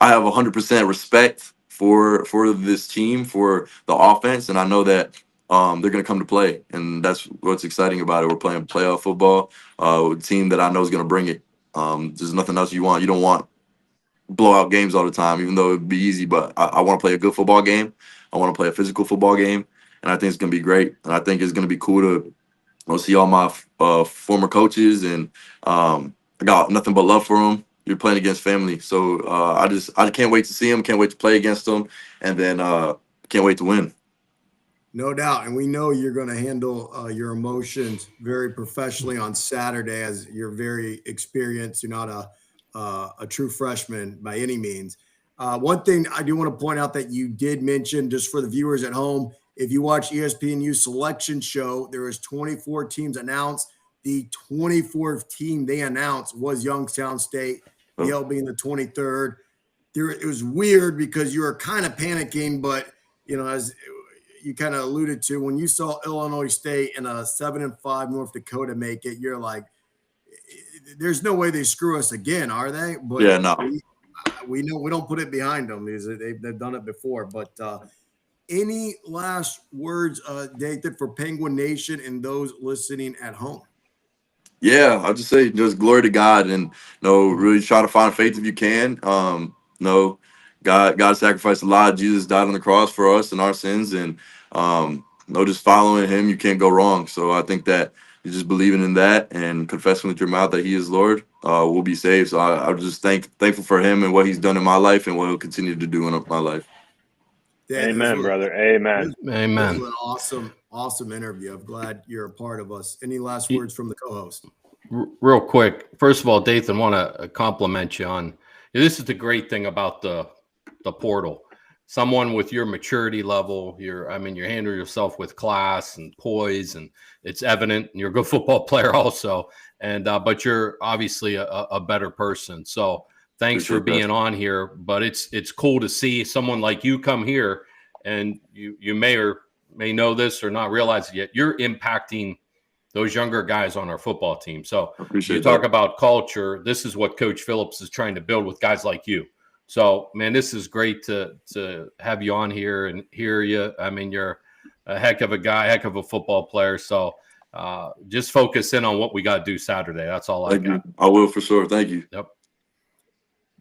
have 100% respect for this team, for the offense, and I know that they're going to come to play, and that's what's exciting about it. We're playing playoff football with a team that I know is going to bring it. There's nothing else you want. You don't want blowout games all the time, even though it'd be easy, but I want to play a good football game. I want to play a physical football game, and I think it's going to be great. And I think it's going to be cool to see all my former coaches, and I got nothing but love for them. You're playing against family, so I can't wait to see them. Can't wait to play against them, and then can't wait to win. No doubt, and we know you're going to handle your emotions very professionally on Saturday, as you're very experienced. You're not a true freshman by any means. One thing I do want to point out that you did mention, just for the viewers at home, if you watch ESPNU's selection show, there was 24 teams announced. The 24th team they announced was Youngstown State, Yale being the 23rd. It was weird because you were kind of panicking, but as you kind of alluded to, when you saw Illinois State and a 7-5 North Dakota make it, you're like, there's no way they screw us again, are they? But yeah, no. We know we don't put it behind them because they've done it before. But any last words, Dathan, for Penguin Nation and those listening at home? Yeah, I'll just say just glory to God, and really try to find faith if you can. God sacrificed a lot. Jesus died on the cross for us and our sins, and just following Him, you can't go wrong. So I think that you just believing in that and confessing with your mouth that He is Lord, will be saved. So I'm just thankful for Him and what He's done in my life and what He'll continue to do in my life. Amen, brother. Amen. Amen. This was an awesome interview. I'm glad you're a part of us. Any last words from the co-host? Real quick. First of all, Dathan, want to compliment you on this is the great thing about the portal. Someone with your maturity level, you handle yourself with class and poise, and it's evident. And you're a good football player also, and but you're obviously a better person. So thanks for being on here. But it's cool to see someone like you come here, and you may or may know this or not realize it yet. You're impacting those younger guys on our football team. So you talk about culture. This is what Coach Phillips is trying to build with guys like you. So, man, this is great to have you on here and hear you. I mean, you're a heck of a guy, heck of a football player. So just focus in on what we got to do Saturday. That's all I got. I will for sure. Thank you. Yep.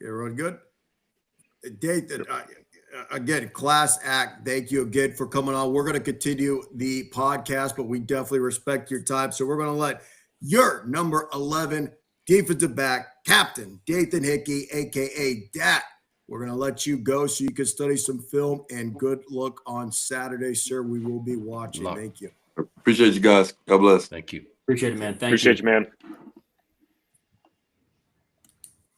Everyone good? Dathan, again, class act. Thank you again for coming on. We're going to continue the podcast, but we definitely respect your time. So we're going to let your number 11 defensive back, Captain Dathan Hickey, a.k.a. Dat. We're going to let you go so you can study some film, and good luck on Saturday, sir. We will be watching. Thank you. Appreciate you guys. God bless. Thank you. Appreciate it, man. Appreciate you, man.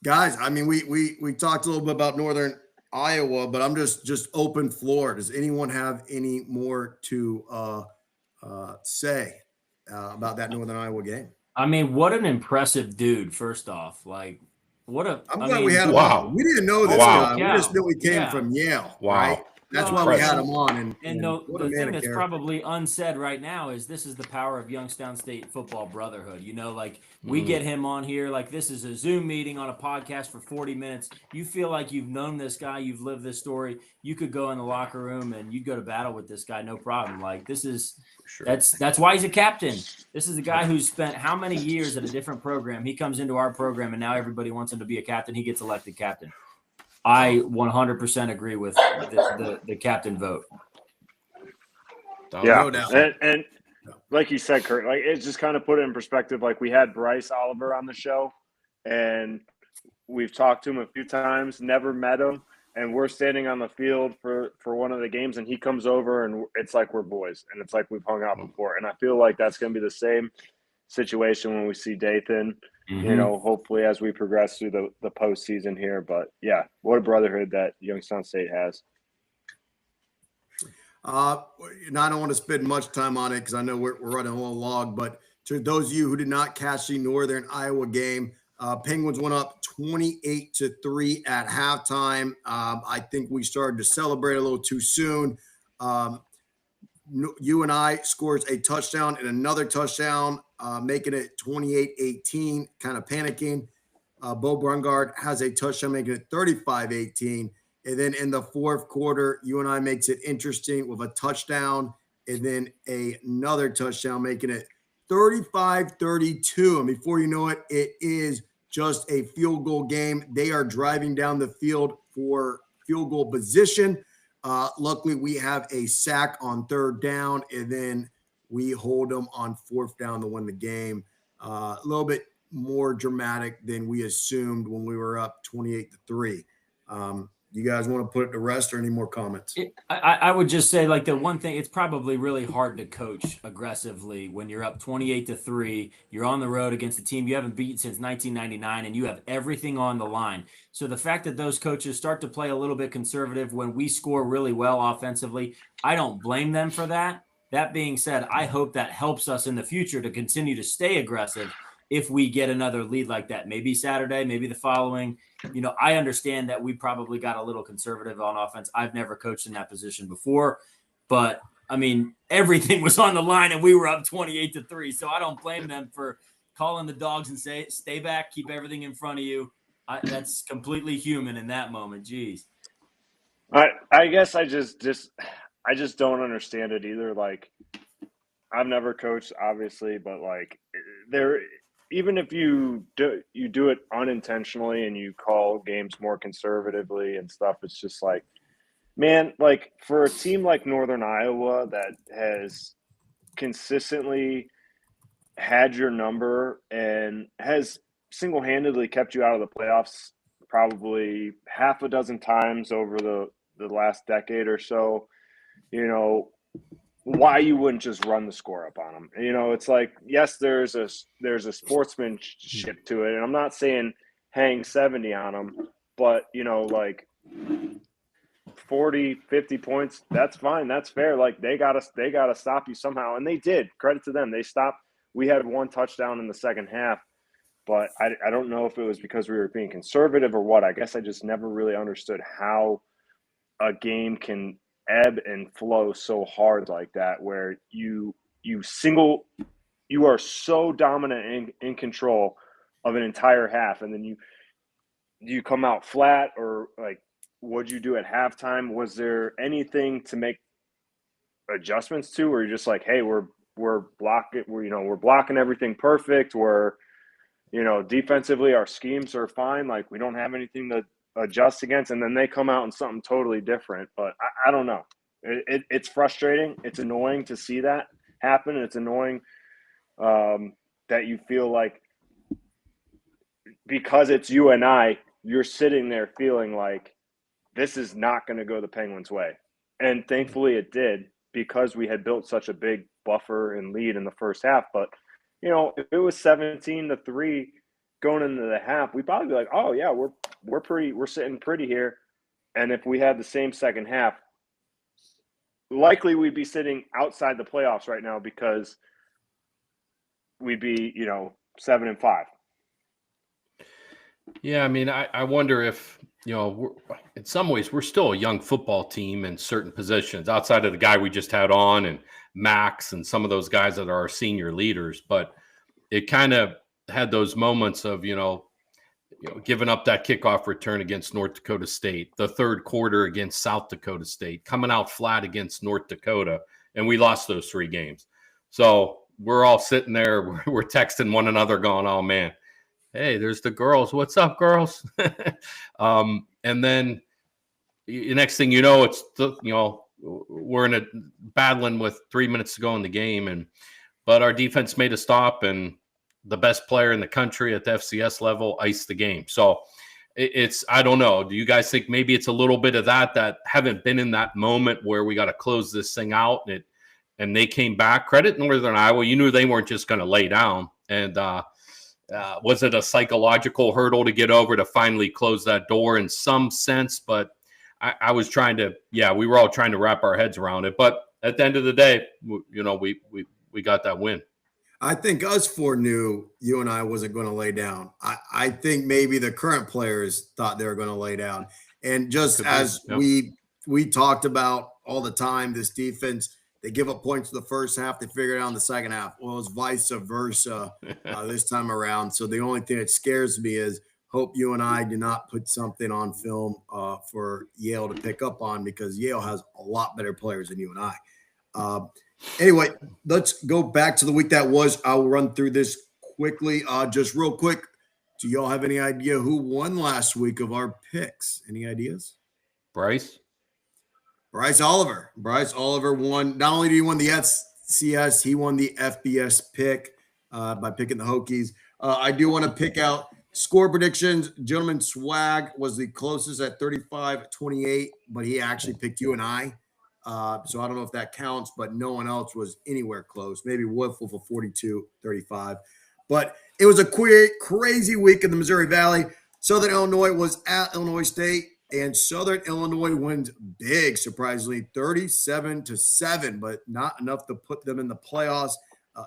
Guys, I mean, we talked a little bit about Northern Iowa, but I'm just open floor. Does anyone have any more to say about that Northern Iowa game? I mean, what an impressive dude, first off. Like, I'm glad we had him on. We didn't know this guy. We just knew he came from Yale. Wow. Right? That's why we had him on. And the thing that's probably unsaid right now is this is the power of Youngstown State football brotherhood. We get him on here. Like, this is a Zoom meeting on a podcast for 40 minutes. You feel like you've known this guy. You've lived this story. You could go in the locker room and you'd go to battle with this guy. No problem. Like, this is that's why he's a captain. This is a guy who's spent how many years at a different program. He comes into our program and now everybody wants him to be a captain. He gets elected captain. I 100% agree with the captain vote. Yeah, and like you said, Kurt, like it's just kind of put it in perspective. Like, we had Bryce Oliver on the show, and we've talked to him a few times, never met him, and we're standing on the field for one of the games, and he comes over, and it's like we're boys, and it's like we've hung out before. And I feel like that's going to be the same situation when we see Dathan. Hopefully as we progress through the postseason here. But yeah, what a brotherhood that Youngstown State has. I don't want to spend much time on it because I know we're running a little long, but to those of you who did not catch the Northern Iowa game, Penguins went up 28-3 at halftime. I think we started to celebrate a little too soon. UNI scores a touchdown and another touchdown, making it 28-18, kind of panicking. Bo Brungard has a touchdown, making it 35-18. And then in the fourth quarter, UNI makes it interesting with a touchdown and then another touchdown, making it 35-32. And before you know it, it is just a field goal game. They are driving down the field for field goal position. Luckily, we have a sack on third down, and then we hold them on fourth down to win the game. A little bit more dramatic than we assumed when we were up 28-3. You guys want to put it to rest or any more comments? I would just say, like, the one thing, it's probably really hard to coach aggressively when you're up 28-3. You're on the road against a team you haven't beaten since 1999, and you have everything on the line. So the fact that those coaches start to play a little bit conservative when we score really well offensively, I don't blame them for that. That being said, I hope that helps us in the future to continue to stay aggressive if we get another lead like that. Maybe Saturday, maybe the following. I understand that we probably got a little conservative on offense. I've never coached in that position before, but I mean, everything was on the line and we were up 28-3. So I don't blame them for calling the dogs and say, stay back, keep everything in front of you. That's completely human in that moment. Jeez. I guess I just don't understand it either. Like, I've never coached, obviously, but like even if you do it unintentionally and you call games more conservatively and stuff, it's just like, man, like for a team like Northern Iowa that has consistently had your number and has single-handedly kept you out of the playoffs probably half a dozen times over the last decade or so, why you wouldn't just run the score up on them. It's like, yes, there's a sportsmanship to it, and I'm not saying hang 70 on them, but like 40, 50 points, that's fine, that's fair. Like they gotta stop you somehow, and they did. Credit to them, they stopped. We had one touchdown in the second half, but I don't know if it was because we were being conservative or what. I guess I just never really understood how a game can ebb and flow so hard like that, where you are so dominant and in control of an entire half, and then you come out flat, or like, what'd you do at halftime? Was there anything to make adjustments to, or you're just like, hey, we're blocking, we're blocking everything perfect, we're defensively our schemes are fine, like we don't have anything to adjust against, and then they come out in something totally different. But I don't know. It's frustrating. It's annoying to see that happen. It's annoying that you feel like, because it's you and you're sitting there feeling like this is not going to go the Penguins' way. And thankfully it did, because we had built such a big buffer and lead in the first half. But, if it was 17-3 going into the half, we'd probably be like, oh yeah, we're sitting pretty here. And if we had the same second half, likely we'd be sitting outside the playoffs right now, because we'd be, 7-5. Yeah, I mean, I wonder if, in some ways, we're still a young football team in certain positions, outside of the guy we just had on and Max and some of those guys that are our senior leaders. But it kind of had those moments of, giving up that kickoff return against North Dakota State, the third quarter against South Dakota State, coming out flat against North Dakota, and we lost those 3 games. So we're all sitting there, we're texting one another going, oh, man, hey, there's the girls. What's up, girls? And then the next thing you know, we're in a battling with 3 minutes to go in the game, but our defense made a stop, and the best player in the country at the FCS level iced the game. So I don't know. Do you guys think maybe it's a little bit of that haven't been in that moment where we got to close this thing out, and they came back? Credit Northern Iowa. You knew they weren't just going to lay down. And was it a psychological hurdle to get over to finally close that door in some sense? But I was trying to, we were all trying to wrap our heads around it. But at the end of the day, we got that win. I think us 4 knew you and I wasn't going to lay down. I think maybe the current players thought they were going to lay down. And just as we talked about all the time, this defense, they give up points in the first half, they figure it out in the second half. Well, it's vice versa this time around. So the only thing that scares me is hope you and I do not put something on film for Yale to pick up on, because Yale has a lot better players than you and I. Anyway, let's go back to the week that was. I'll run through this quickly. Just real quick, do y'all have any idea who won last week of our picks? Any ideas? Bryce Oliver. Bryce Oliver won. Not only did he win the FCS, he won the FBS pick by picking the Hokies. I do want to pick out score predictions. Gentleman Swag was the closest at 35-28, but he actually picked you and I. So I don't know if that counts, but no one else was anywhere close. Maybe Wiffle for 42-35. But it was a crazy week in the Missouri Valley. Southern Illinois was at Illinois State, and Southern Illinois wins big, surprisingly, 37-7, but not enough to put them in the playoffs.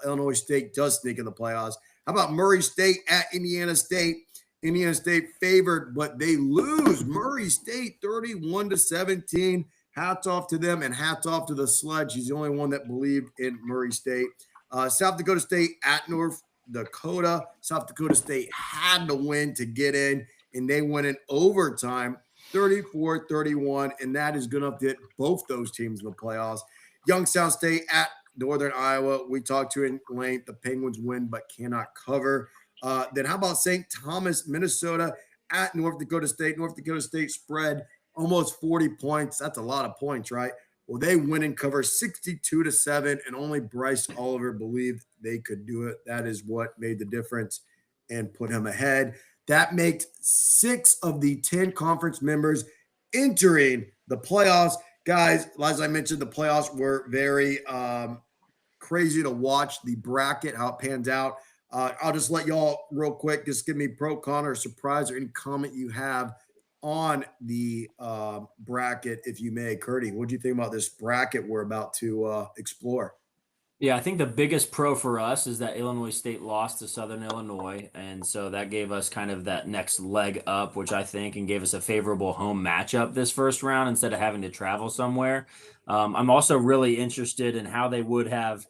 Illinois State does sneak in the playoffs. How about Murray State at Indiana State? Indiana State favored, but they lose. Murray State 31-17. hats off to them and hats off to the Sledge. He's the only one that believed in Murray State. South Dakota State at North Dakota. South Dakota State had to win to get in, and they went in overtime 34-31, and that is good enough to hit both those teams in the playoffs. Youngstown State at Northern Iowa. We talked to in length. The Penguins win but cannot cover. Then how about St. Thomas, Minnesota at North Dakota State? North Dakota State spread almost 40 points. That's a lot of points, right? Well, they win and cover 62-7, and only Bryce Oliver believed they could do it. That is what made the difference and put him ahead. That makes 6 of the 10 conference members entering the playoffs. Guys, as I mentioned, the playoffs were very crazy to watch the bracket, how it pans out. I'll just let y'all real quick, just give me pro, con, or surprise or any comment you have on the bracket, if you may. Curdy, what do you think about this bracket we're about to explore? Yeah, I think the biggest pro for us is that Illinois State lost to Southern Illinois. And so that gave us kind of that next leg up, which I think, and gave us a favorable home matchup this first round instead of having to travel somewhere. I'm also really interested in how they would have,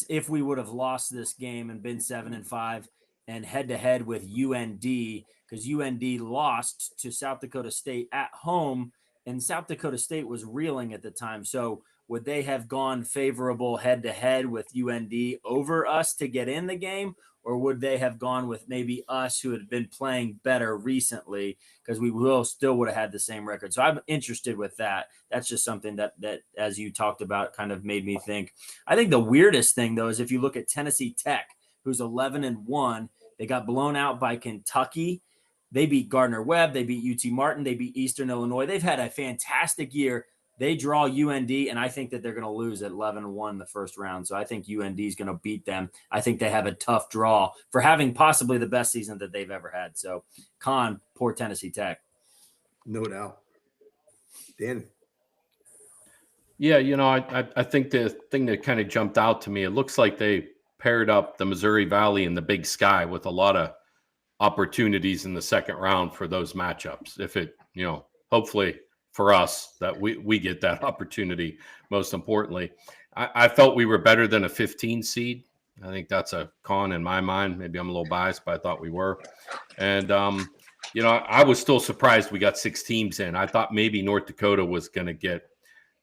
if we would have lost this game and been 7-5 and head to head with UND, because UND lost to South Dakota State at home, and South Dakota State was reeling at the time. So would they have gone favorable head to head with UND over us to get in the game? Or would they have gone with maybe us, who had been playing better recently, because we still would have had the same record? So I'm interested with that. That's just something that, as you talked about, kind of made me think. I think the weirdest thing, though, is if you look at Tennessee Tech, who's 11-1, they got blown out by Kentucky. They beat Gardner-Webb. They beat UT Martin. They beat Eastern Illinois. They've had a fantastic year. They draw UND, and I think that they're going to lose at 11-1 the first round. So I think UND is going to beat them. I think they have a tough draw for having possibly the best season that they've ever had. So, con, poor Tennessee Tech. No doubt. Dan. Yeah, I think the thing that kind of jumped out to me, it looks like they paired up the Missouri Valley and the Big Sky with a lot of opportunities in the second round for those matchups. If it, hopefully for us that we get that opportunity, most importantly. I felt we were better than a 15 seed. I think that's a con in my mind. Maybe I'm a little biased, but I thought we were. And, I was still surprised we got 6 teams in. I thought maybe North Dakota was going to get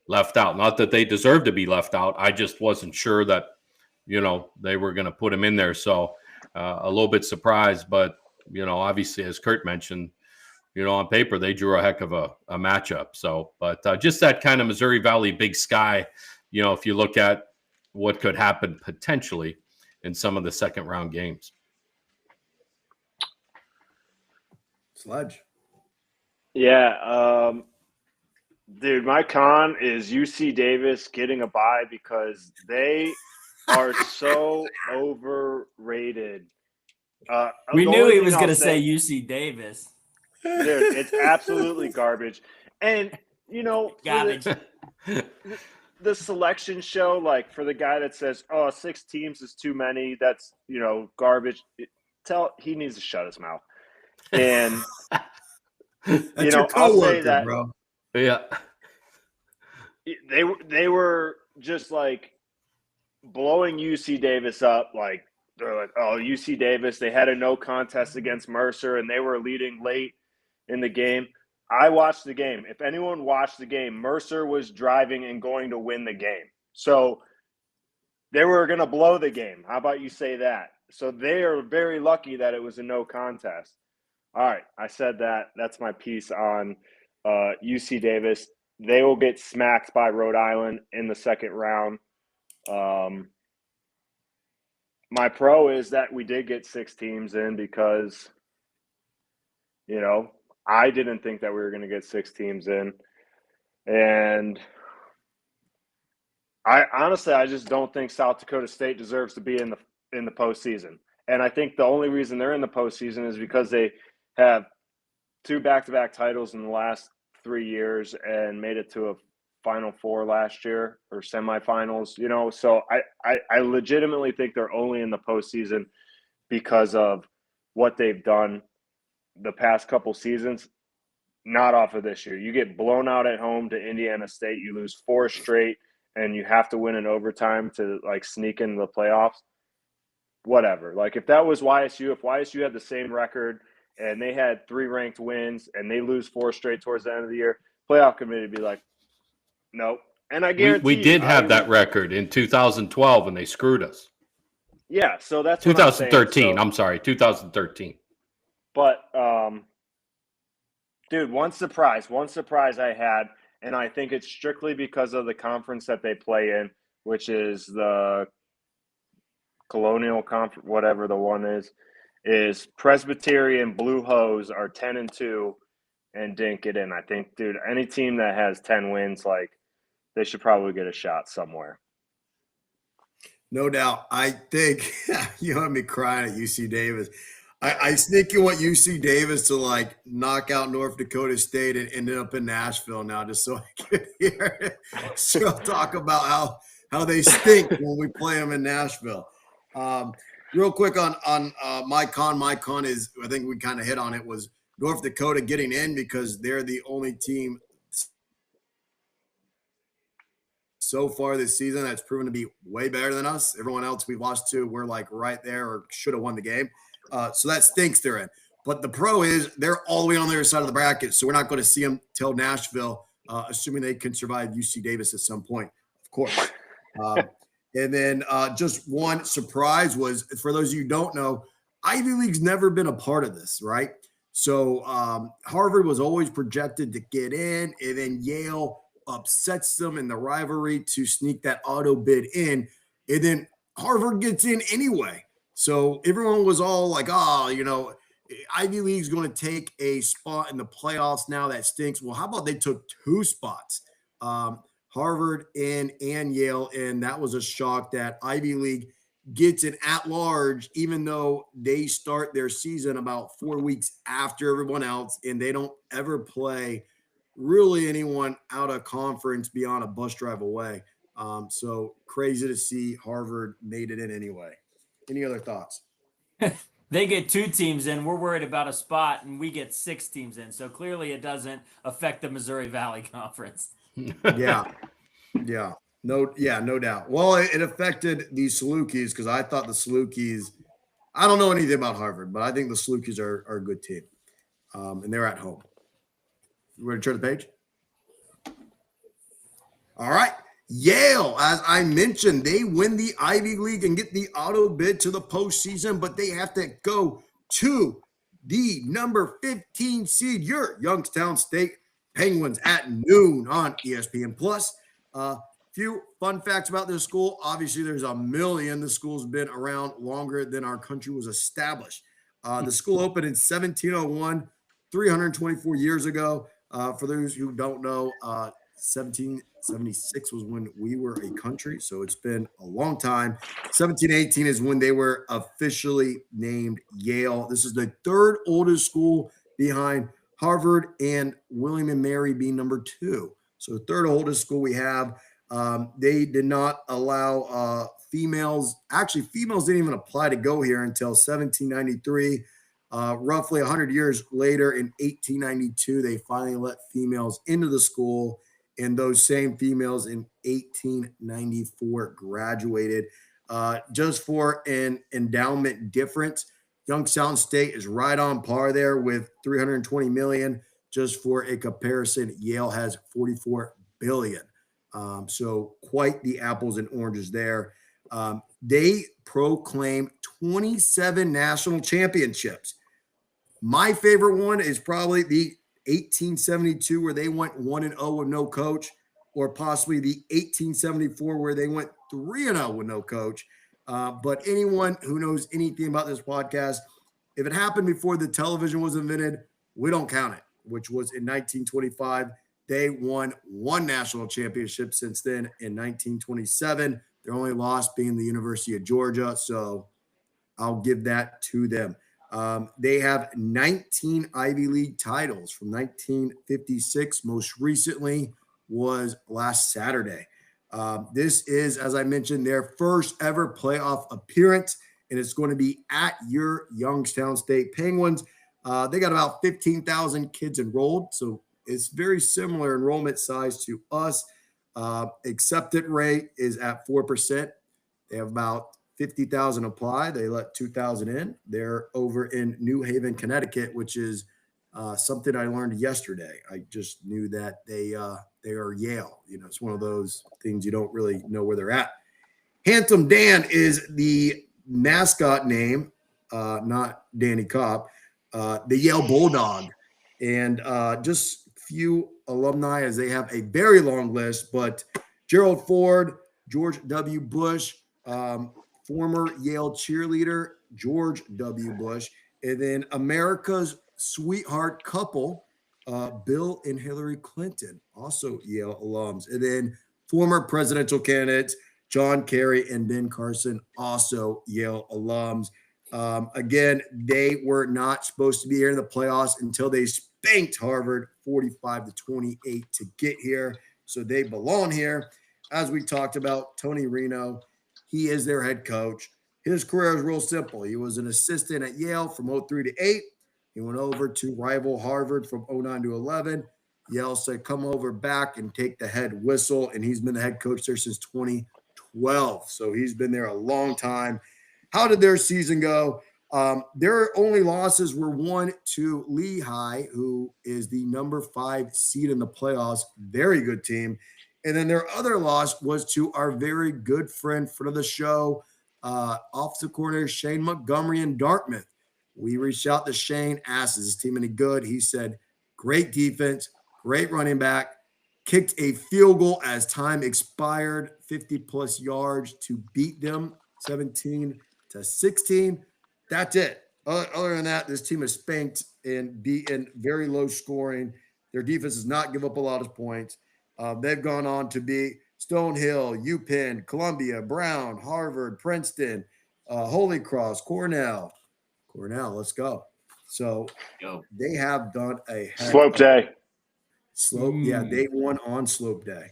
left out. Not that they deserve to be left out. I just wasn't sure that, they were going to put them in there. So a little bit surprised, but, obviously, as Kurt mentioned, on paper, they drew a heck of a matchup. So, but just that kind of Missouri Valley Big Sky, if you look at what could happen potentially in some of the second round games. Sledge. Yeah. Dude, my con is UC Davis getting a bye because they are so overrated. We knew he was going to say UC Davis. Dude, it's absolutely garbage. And, garbage. The selection show, like for the guy that says, 6 teams is too many, that's, garbage. He needs to shut his mouth. And, that's your coworker, I'll say that, bro. Yeah. They were just like blowing UC Davis up. Like, they're like, UC Davis, they had a no contest against Mercer and they were leading late in the game. I watched the game. If anyone watched the game, Mercer was driving and going to win the game. So they were going to blow the game. How about you say that? So they are very lucky that it was a no contest. All right, I said that. That's my piece on UC Davis. They will get smacked by Rhode Island in the second round. My pro is that we did get 6 teams in because, I didn't think that we were going to get 6 teams in. And I just don't think South Dakota State deserves to be in the postseason. And I think the only reason they're in the postseason is because they have 2 back-to-back titles in the last 3 years and made it to a Final Four last year or semifinals, So I legitimately think they're only in the postseason because of what they've done the past couple seasons. not off of this year. You get blown out at home to Indiana State. You lose 4 straight, and you have to win in overtime to like sneak into the playoffs. Whatever. Like if that was YSU, if YSU had the same record and they had 3 ranked wins and they lose 4 straight towards the end of the year, playoff committee would be like, nope. And I guarantee we did have that record in 2012 and they screwed us. Yeah, so that's 2013. I'm sorry, 2013. But dude, one surprise I had, and I think it's strictly because of the conference that they play in, which is the Colonial Conference, whatever the one is Presbyterian Blue Hose are 10-2 and didn't get in. I think, dude, any team that has 10 wins, like they should probably get a shot somewhere. No doubt. I think you had me crying at UC Davis. I sneaky want UC Davis to like knock out North Dakota State and ended up in Nashville now, just so I could hear so talk about how they stink when we play them in Nashville. Real quick on my con. My con is, I think we kind of hit on it, was North Dakota getting in because they're the only team so far this season that's proven to be way better than us. Everyone else we've lost to, we're like right there or should have won the game. So that stinks they're in. But the pro is they're all the way on the other side of the bracket, so we're not going to see them till Nashville, assuming they can survive UC Davis at some point, of course. And then just one surprise was, for those of you who don't know, Ivy League's never been a part of this, right? So Harvard was always projected to get in, and then Yale upsets them in the rivalry to sneak that auto bid in, and then Harvard gets in anyway. So everyone was all like, Ivy League's going to take a spot in the playoffs now. That stinks. Well, how about they took 2 spots? Harvard and Yale, and that was a shock that Ivy League gets an at-large, even though they start their season about 4 weeks after everyone else, and they don't ever play really anyone out of conference beyond a bus drive away. So crazy to see Harvard made it in anyway. Any other thoughts? They get 2 teams in. We're worried about a spot, and we get 6 teams in. So clearly it doesn't affect the Missouri Valley Conference. Yeah. No doubt. Well, it affected the Salukis because I thought the Salukis, I don't know anything about Harvard, but I think the Salukis are a good team. And they're at home. You ready to turn the page? All right. Yale, as I mentioned, they win the Ivy League and get the auto bid to the postseason, but they have to go to the number 15 seed, your Youngstown State Penguins, at noon on ESPN Plus. Few fun facts about this school. Obviously, there's a million. The school's been around longer than our country was established. The school opened in 1701, 324 years ago. For those who don't know, 1776 was when we were a country, so it's been a long time. 1718 is when they were officially named Yale. This is the 3rd oldest school behind Harvard and William and Mary being number 2. So the 3rd oldest school we have. They did not allow females. Actually, females didn't even apply to go here until 1793. Roughly 100 years later, in 1892, they finally let females into the school, and those same females in 1894 graduated. Just for an endowment difference, Youngstown State is right on par there with $320 million. Just for a comparison, Yale has $44 billion. So quite the apples and oranges there. They proclaim 27 national championships. My favorite one is probably the 1872 where they went 1-0 with no coach, or possibly the 1874 where they went 3-0 with no coach. But anyone who knows anything about this podcast, if it happened before the television was invented, we don't count it, which was in 1925. They won 1 national championship since then in 1927. Their only loss being the University of Georgia, so I'll give that to them. They have 19 Ivy League titles from 1956. Most recently was last Saturday. This is, as I mentioned, their first ever playoff appearance, and it's going to be at your Youngstown State Penguins. They got about 15,000 kids enrolled, so it's very similar enrollment size to us. Accepted rate is at 4%. They have about 50,000 apply. They let 2,000 in. They're over in New Haven, Connecticut, which is something I learned yesterday. I just knew that they are Yale. It's one of those things you don't really know where they're at. Handsome Dan is the mascot name, not Danny Cobb, the Yale Bulldog. And just few alumni, as they have a very long list, but Gerald Ford, George W. Bush, former Yale cheerleader, George W. Bush, and then America's sweetheart couple, Bill and Hillary Clinton, also Yale alums. And then former presidential candidates, John Kerry and Ben Carson, also Yale alums. Again, they were not supposed to be here in the playoffs until they spanked Harvard 45-28 to get here. So they belong here. As we talked about, Tony Reno, he is their head coach. His career is real simple. He was an assistant at Yale from 03 to 8. He went over to rival Harvard from 09 to 11. Yale said, come over back and take the head whistle. And he's been the head coach there since 2012. So he's been there a long time. How did their season go? Their only losses were one to Lehigh, who is the number 5 seed in the playoffs. Very good team. And then their other loss was to our very good friend of the show, offensive coordinator Shane Montgomery in Dartmouth. We reached out to Shane, asked, is his team any good? He said, great defense, great running back, kicked a field goal as time expired, 50-plus yards to beat them, 17-16. That's it. Other than that, this team is spanked and beaten, very low scoring. Their defense does not give up a lot of points. They've gone on to beat Stonehill, UPenn, Columbia, Brown, Harvard, Princeton, Holy Cross, Cornell. Let's go. So they have done a Slope day. Yeah, they won on Slope Day.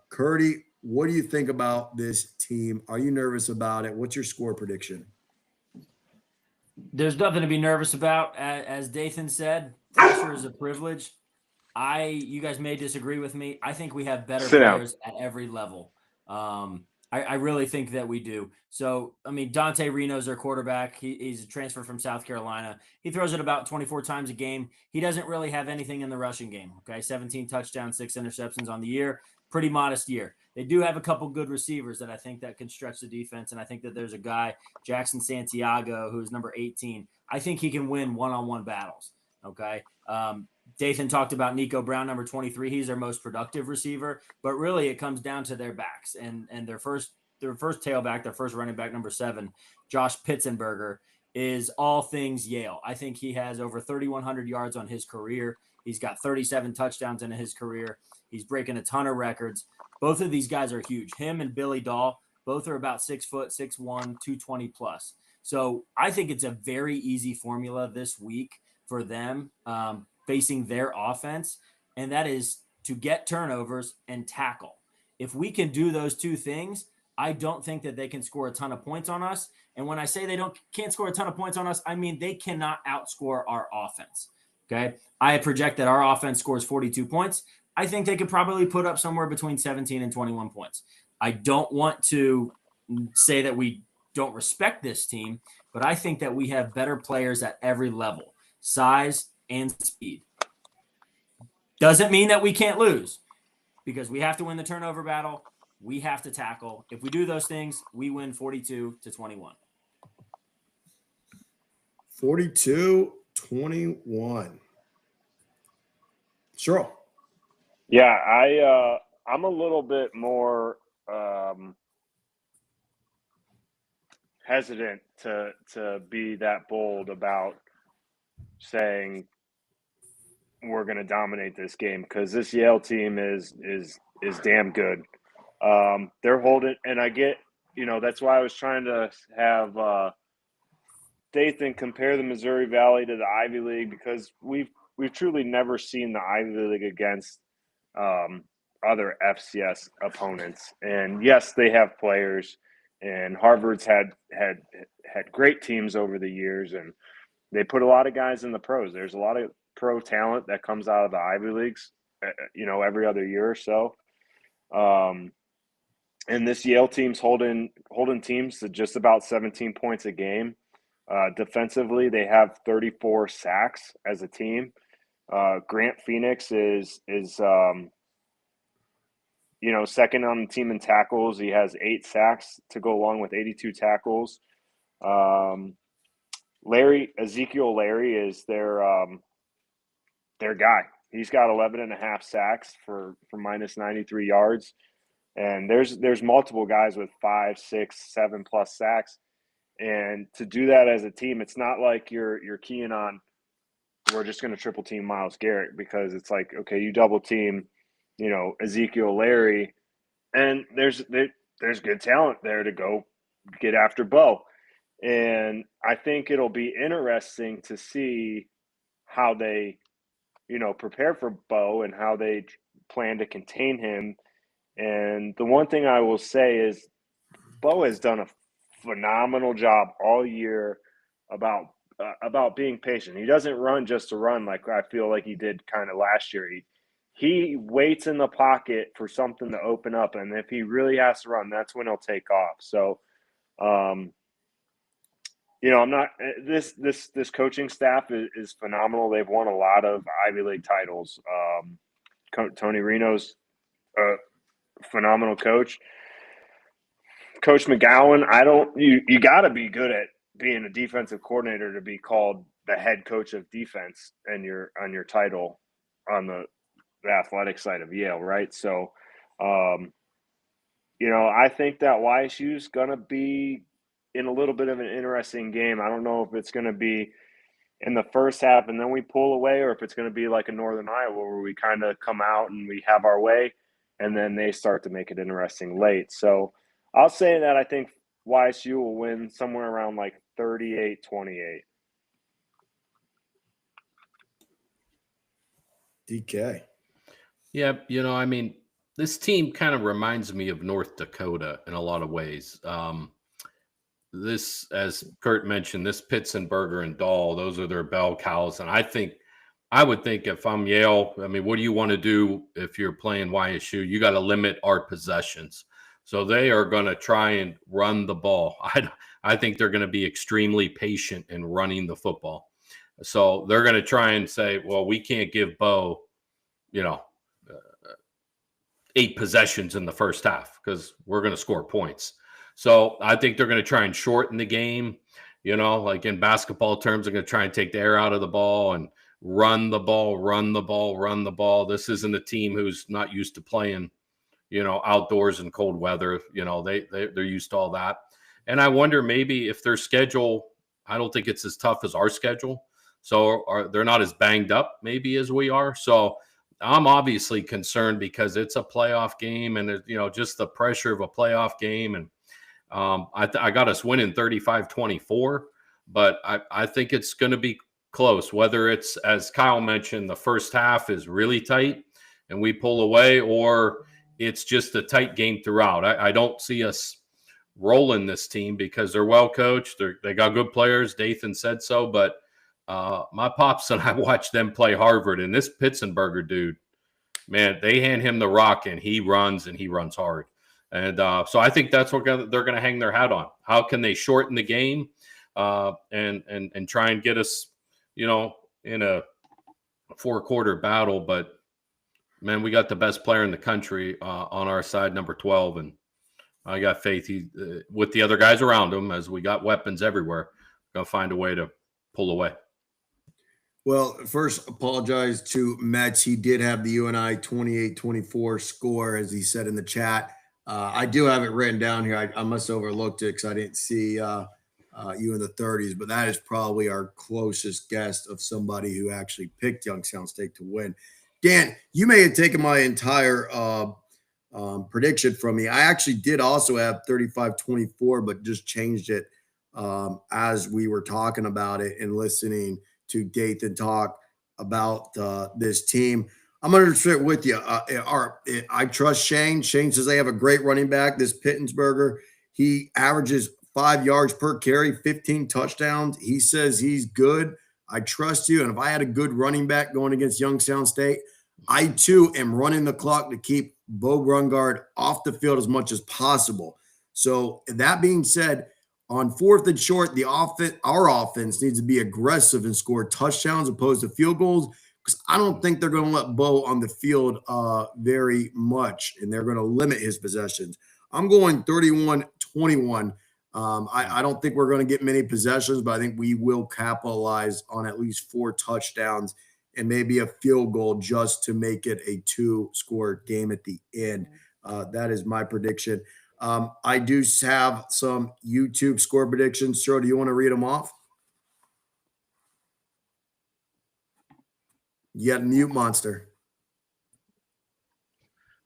Curdy, what do you think about this team? Are you nervous about it? What's your score prediction? There's nothing to be nervous about. As Dathan said, pressure is a privilege. You guys may disagree with me. I think we have better players at every level. I really think that we do. So, I mean, Dante Reno's their quarterback. He's a transfer from South Carolina. He throws it about 24 times a game. He doesn't really have anything in the rushing game. Okay, 17 touchdowns, 6 interceptions on the year. Pretty modest year. They do have a couple good receivers that I think that can stretch the defense. And I think that there's a guy, Jackson Santiago, who's number 18. I think he can win one-on-one battles. Okay. Dathan talked about Nico Brown, number 23. He's their most productive receiver, but really it comes down to their backs and their first tailback, their first running back, number 7, Josh Pitzenberger, is all things Yale. I think he has over 3,100 yards on his career. He's got 37 touchdowns in his career. He's breaking a ton of records. Both of these guys are huge. Him and Billy Dahl, both are about 6 foot, 6'1", 220 plus. So I think it's a very easy formula this week for them facing their offense, and that is to get turnovers and tackle. If we can do those two things, I don't think that they can score a ton of points on us. And when I say they can't score a ton of points on us, I mean they cannot outscore our offense. Okay, I project that our offense scores 42 points. I think they could probably put up somewhere between 17 and 21 points. I don't want to say that we don't respect this team, but I think that we have better players at every level, size and speed. Doesn't mean that we can't lose, because we have to win the turnover battle. We have to tackle. If we do those things, we win 42-21. 42-21. Sure. Yeah, I'm a little bit more hesitant to be that bold about saying we're going to dominate this game, because this Yale team is damn good. They're holding, and I get, that's why I was trying to have Dathan compare the Missouri Valley to the Ivy League, because we've truly never seen the Ivy League against other FCS opponents. And yes, they have players, and Harvard's had great teams over the years, and they put a lot of guys in the pros. There's a lot of pro talent that comes out of the Ivy Leagues, every other year or so. And this Yale team's holding teams to just about 17 points a game. Defensively, they have 34 sacks as a team. Grant Phoenix is second on the team in tackles. He has 8 sacks to go along with 82 tackles. Ezekiel Larry is their guy. He's got 11.5 sacks for minus 93 yards. And there's multiple guys with 5, 6, 7 plus sacks. And to do that as a team, it's not like you're keying on, we're just going to triple team Myles Garrett, because it's like, okay, you double team, Ezekiel Larry, and there's good talent there to go get after Bo. And I think it'll be interesting to see how they, prepare for Bo and how they plan to contain him. And the one thing I will say is Bo has done a phenomenal job all year about being patient. He doesn't run just to run like I feel like he did kind of last year. He waits in the pocket for something to open up, and if he really has to run, that's when he'll take off. So, I'm not this coaching staff is phenomenal. They've won a lot of Ivy League titles. Tony Reno's a phenomenal coach. Coach McGowan, you got to be good at being a defensive coordinator to be called the head coach of defense and on your title on the athletic side of Yale, right? So, I think that YSU's going to be in a little bit of an interesting game. I don't know if it's going to be in the first half and then we pull away, or if it's going to be like a Northern Iowa where we kind of come out and we have our way and then they start to make it interesting late. So I'll say that I think YSU will win somewhere around like 38-28. DK. Yeah, this team kind of reminds me of North Dakota in a lot of ways. This, as Kurt mentioned, this Pitzenberger and Dahl, those are their bell cows. And I would think if I'm Yale, what do you want to do if you're playing YSU? You got to limit our possessions. So they are going to try and run the ball. I think they're going to be extremely patient in running the football. So they're going to try and say, well, we can't give Bo, 8 possessions in the first half because we're going to score points. So I think they're going to try and shorten the game. Like in basketball terms, they're going to try and take the air out of the ball and run the ball. This isn't a team who's not used to playing, outdoors in cold weather. They're used to all that. And I wonder maybe if their schedule, I don't think it's as tough as our schedule. So they're not as banged up maybe as we are. So I'm obviously concerned because it's a playoff game and, just the pressure of a playoff game. And I got us winning 35-24, but I think it's going to be close, whether it's, as Kyle mentioned, the first half is really tight and we pull away, or it's just a tight game throughout. I don't see us rolling this team because they're well coached. They got good players. Dathan said so, but my pops and I watched them play Harvard, and this Pitzenberger dude, man, they hand him the rock and he runs hard. And so I think that's what they're going to hang their hat on. How can they shorten the game and try and get us, in a 4-quarter battle? But man, we got the best player in the country on our side, number 12, and I got faith with the other guys around him, as we got weapons everywhere, going to find a way to pull away. Well, first, apologize to Mets. He did have the UNI 28-24 score, as he said in the chat. I do have it written down here. I must have overlooked it because I didn't see you in the 30s, but that is probably our closest guess of somebody who actually picked Youngstown State to win. Dan, you may have taken my entire prediction from me. I actually did also have 35-24, but just changed it as we were talking about it and listening to Dathan talk about this team. I'm going to sit with you. I trust Shane. Shane says they have a great running back. This Pittsburgher, he averages 5 yards per carry, 15 touchdowns. He says he's good. I trust you. And if I had a good running back going against Youngstown State, I too am running the clock to keep Bo Brungard off the field as much as possible. So that being said, on 4th and short, our offense needs to be aggressive and score touchdowns opposed to field goals, because I don't think they're going to let Bo on the field very much, and they're going to limit his possessions. I'm going 31-21. I don't think we're going to get many possessions, but I think we will capitalize on at least 4 touchdowns and maybe a field goal just to make it a 2-score game at the end. That is my prediction. I do have some YouTube score predictions. Sir, do you want to read them off? You got mute, monster.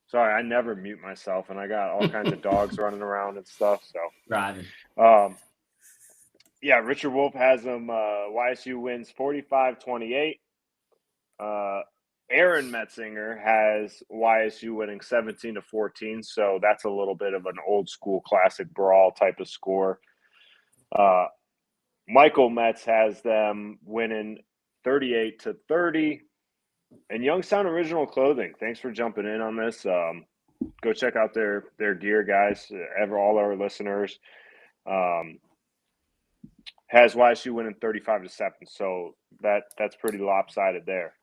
Sorry, I never mute myself, and I got all kinds of dogs running around and stuff. So, Driving. Yeah, Richard Wolf has them. YSU wins 45-28. Aaron Metzinger has YSU winning 17-14. So that's a little bit of an old school classic brawl type of score. Michael Metz has them winning 38-30. And Youngstown Original Clothing, thanks for jumping in on this. Go check out their gear, guys. All our listeners. Has YSU winning 35-7. So that's pretty lopsided there.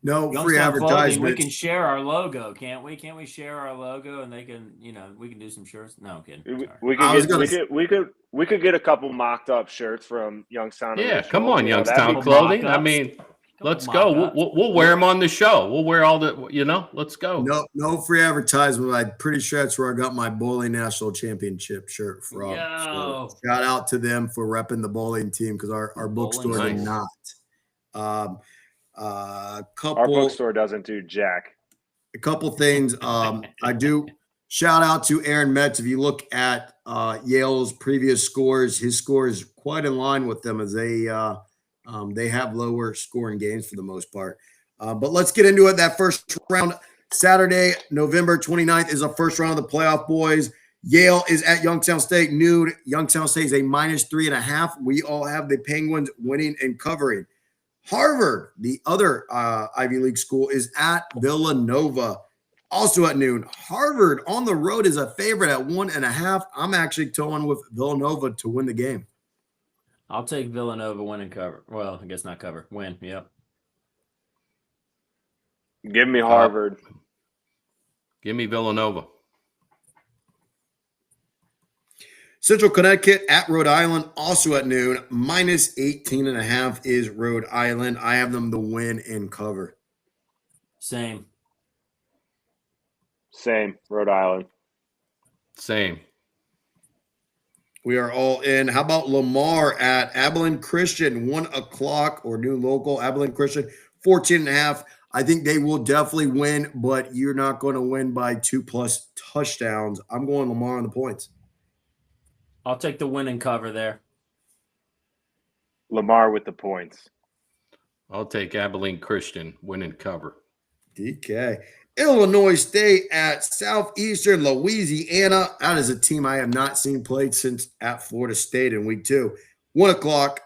No Youngstown free advertisement. We can share our logo, can't we? Can't we share our logo and they can, we can do some shirts? No, I'm kidding. We could get a couple mocked up shirts from Youngstown. Yeah, Original. come on, Youngstown Clothing. I mean, let's go. We'll wear them on the show. We'll wear all the, let's go. No free advertisement. I'm pretty sure that's where I got my bowling national championship shirt from. Yo. So shout out to them for repping the bowling team, because our bookstore did not. Our bookstore doesn't do jack. A couple things. I do shout out to Aaron Metz. If you look at Yale's previous scores, his score is quite in line with them, as they have lower scoring games for the most part. But let's get into it. That first round, Saturday, November 29th, is the first round of the playoff, boys. Yale is at Youngstown State noon. Youngstown State is a -3.5. We all have the Penguins winning and covering. Harvard, the other Ivy League school, is at Villanova, also at noon. Harvard on the road is a favorite at 1.5. I'm actually going with Villanova to win the game. I'll take Villanova win and cover. Well, I guess not cover. Win. Yep. Give me Harvard. Give me Villanova. Central Connecticut at Rhode Island, also at noon. -18.5 is Rhode Island. I have them to win and cover. Same. Rhode Island. Same. We are all in. How about Lamar at Abilene Christian, 1 o'clock, or new local Abilene Christian, 14.5. I think they will definitely win, but you're not going to win by 2+ touchdowns. I'm going Lamar on the points. I'll take the win and cover there. Lamar with the points. I'll take Abilene Christian win and cover. DK. Illinois State at Southeastern Louisiana. That is a team I have not seen played since at Florida State in week 2. 1 o'clock,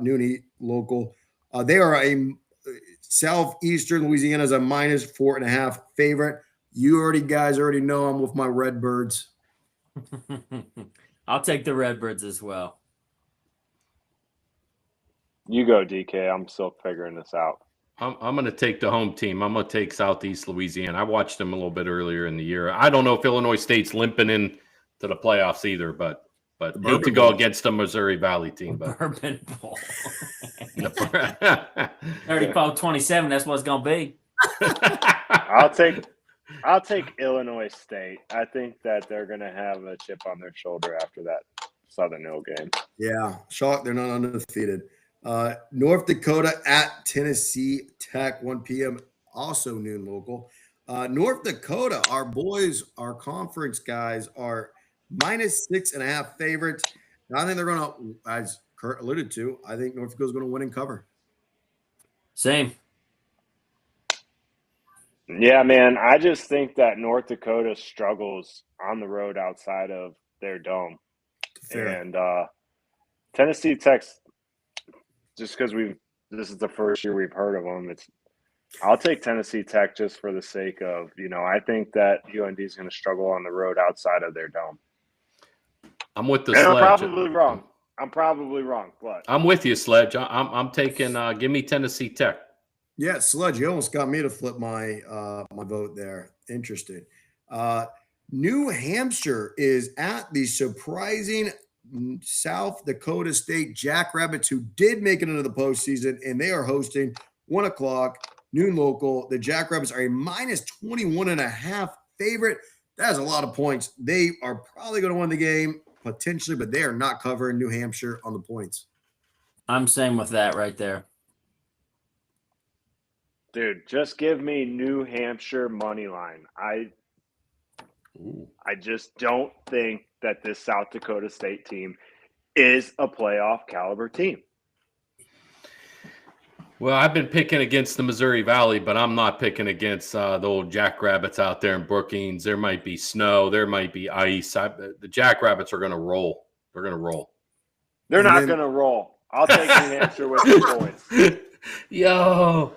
noon local. They are a Southeastern Louisiana is a -4.5 favorite. You guys already know I'm with my Redbirds. I'll take the Redbirds as well. You go, DK. I'm still figuring this out. I'm going to take the home team. I'm going to take Southeast Louisiana. I watched them a little bit earlier in the year. I don't know if Illinois State's limping in to the playoffs either, but hate to go against the Missouri Valley team. But Bourbon Bowl. 35-27, that's what it's going to be. I'll take Illinois State. I think that they're going to have a chip on their shoulder after that Southern Hill game. Yeah, shocked they're not undefeated. North Dakota at Tennessee Tech, 1 p.m., also noon local. North Dakota, our boys, our conference guys, are -6.5 favorites. And I think they're going to, as Kurt alluded to, I think North Dakota's going to win and cover. Same. Yeah, man. I just think that North Dakota struggles on the road outside of their dome. Fair. And Tennessee Tech's just because this is the first year we've heard of them. I'll take Tennessee Tech just for the sake of, I think that UND is going to struggle on the road outside of their dome. I'm with the and Sledge. I'm probably wrong, but I'm with you, Sledge. I'm taking. Give me Tennessee Tech. Yeah, Sledge, you almost got me to flip my my vote there. Interesting. New Hampshire is at the surprising South Dakota State Jackrabbits, who did make it into the postseason, and they are hosting 1 o'clock noon local. The Jackrabbits are a minus 21.5 favorite. That is a lot of points. They are probably going to win the game potentially, but they are not covering New Hampshire on the points. I'm same with that right there. dude, just give me New Hampshire money line. I just don't think that this South Dakota State team is a playoff caliber team. Well, I've been picking against the Missouri Valley, but I'm not picking against the old Jackrabbits out there in Brookings. There might be snow. There might be ice. The Jackrabbits are going to roll. They're going to roll. They're not going to roll. I'll take New Hampshire with the points. Yo.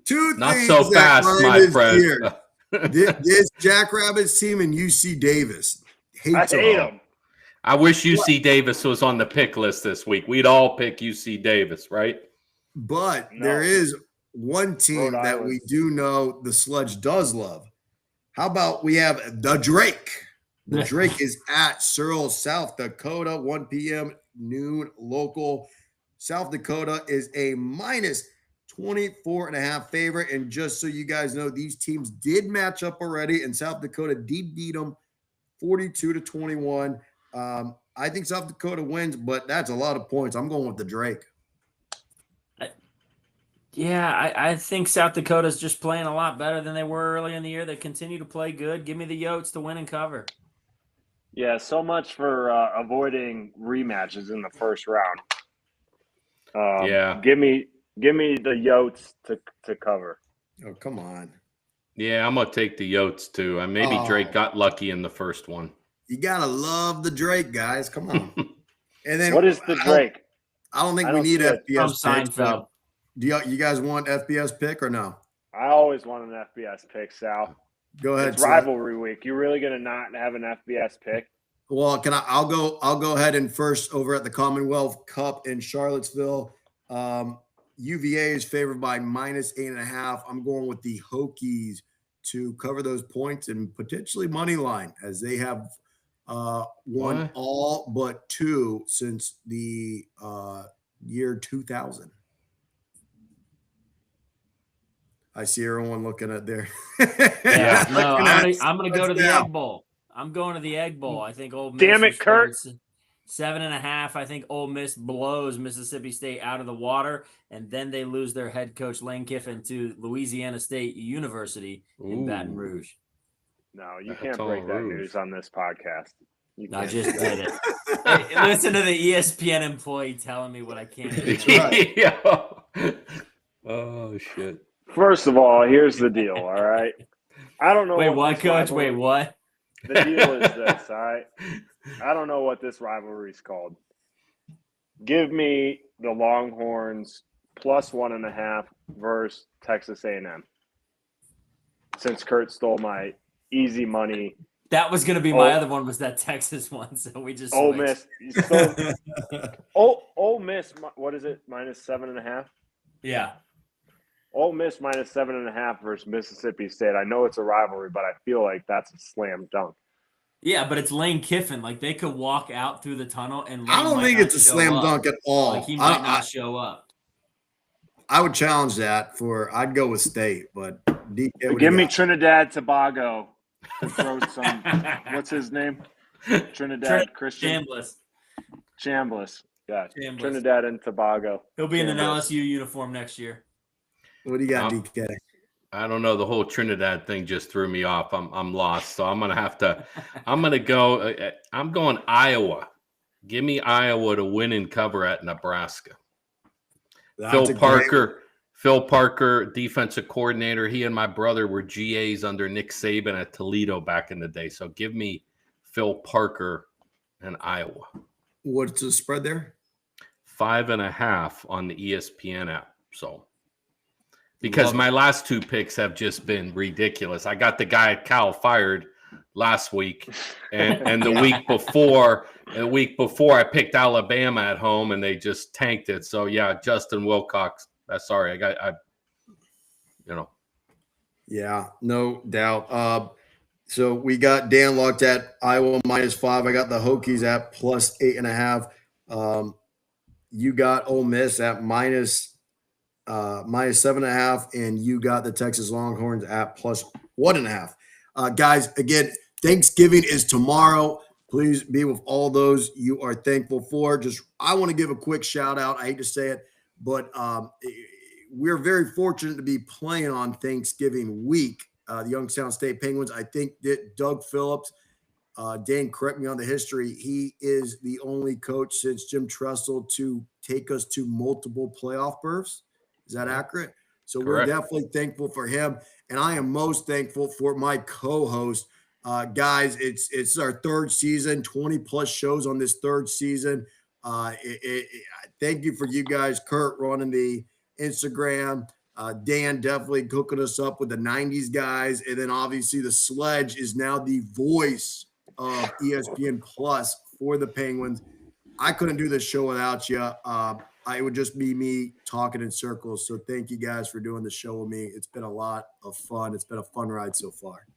Two not things so fast, my friend. Here. This Jackrabbits team and UC Davis. I hate them. I wish UC Davis was on the pick list this week. We'd all pick UC Davis, right? But there is one team that we do know the Sludge does love. How about we have the Drake? The Drake is at Searle, South Dakota, 1 p.m. noon local. South Dakota is a minus 24.5 favorite. And just so you guys know, these teams did match up already, and South Dakota did beat them 42-21. I think South Dakota wins, but that's a lot of points. I'm going with the Drake. Yeah, I think South Dakota's just playing a lot better than they were early in the year. They continue to play good. Give me the Yotes to win and cover. Yeah, so much for avoiding rematches in the first round. Give me the Yotes to cover. Oh, come on. Yeah, I'm going to take the Yotes too. Maybe Drake got lucky in the first one. You got to love the Drake, guys. Come on. And then what is the Drake? I don't think we need FBS Seinfeld. Do you guys want FBS pick or no? I always want an FBS pick, Sal. Go ahead. It's rivalry week. You really gonna not have an FBS pick? Well, I'll go ahead and first over at the Commonwealth Cup in Charlottesville. UVA is favored by minus 8.5. I'm going with the Hokies to cover those points and potentially money line, as they have won all but 2 since the year 2000. I see everyone looking at their. Yeah, no, I'm gonna go to the Egg Bowl. I'm going to the Egg Bowl. I think Ole Miss. Damn it, Kurt. 7.5. I think Ole Miss blows Mississippi State out of the water, and then they lose their head coach Lane Kiffin to Louisiana State University in Baton Rouge. No, you can't break that news on this podcast. I just did it. Hey, listen to the ESPN employee telling me what I can't do. Oh shit. First of all, here's the deal, all right? I don't know. Wait, what, Coach? Wait, what? The deal is this, all right? I don't know what this rivalry is called. Give me the Longhorns plus 1.5 versus Texas A&M. Since Kurt stole my easy money. That was going to be my other one, was that Texas one, so we just Ole Miss. Ole Miss, what is it, minus 7.5? Yeah. Ole Miss minus 7.5 versus Mississippi State. I know it's a rivalry, but I feel like that's a slam dunk. Yeah, but it's Lane Kiffin. Like, they could walk out through the tunnel and Lane I don't think it's a slam dunk at all. Like, he might not show up. I would challenge that I'd go with State, but DK, give me Trinidad Tobago to throw some. What's his name? Trinidad Christian Chambliss. Yeah, Chambliss. Trinidad and Tobago. He'll be in an LSU uniform next year. What do you got, DK? I don't know. The whole Trinidad thing just threw me off. I'm lost. So I'm gonna go. I'm going Iowa. Give me Iowa to win and cover at Nebraska. Phil Parker, defensive coordinator. He and my brother were GAs under Nick Saban at Toledo back in the day. So give me Phil Parker and Iowa. What's the spread there? 5.5 on the ESPN app. So, because my last 2 picks have just been ridiculous. I got the guy at Cal fired last week, and the week before I picked Alabama at home, and they just tanked it. So yeah, Justin Wilcox. Sorry, Yeah, no doubt. So we got Dan locked at Iowa -5. I got the Hokies at +8.5. You got Ole Miss at -7.5, and you got the Texas Longhorns at +1.5. Guys, again, Thanksgiving is tomorrow. Please be with all those you are thankful for. I want to give a quick shout out. I hate to say it, but we're very fortunate to be playing on Thanksgiving week. The Youngstown State Penguins. I think that Doug Phillips, Dan, correct me on the history. He is the only coach since Jim Tressel to take us to multiple playoff berths. Is that accurate? So Correct. We're definitely thankful for him. And I am most thankful for my co-host. Guys, it's our 3rd season, 20 plus shows on this 3rd season. Thank you for you guys. Kurt running the Instagram. Dan definitely cooking us up with the 90s guys. And then obviously the Sledge is now the voice of ESPN Plus for the Penguins. I couldn't do this show without you. It would just be me talking in circles. So thank you guys for doing the show with me. It's been a lot of fun. It's been a fun ride so far.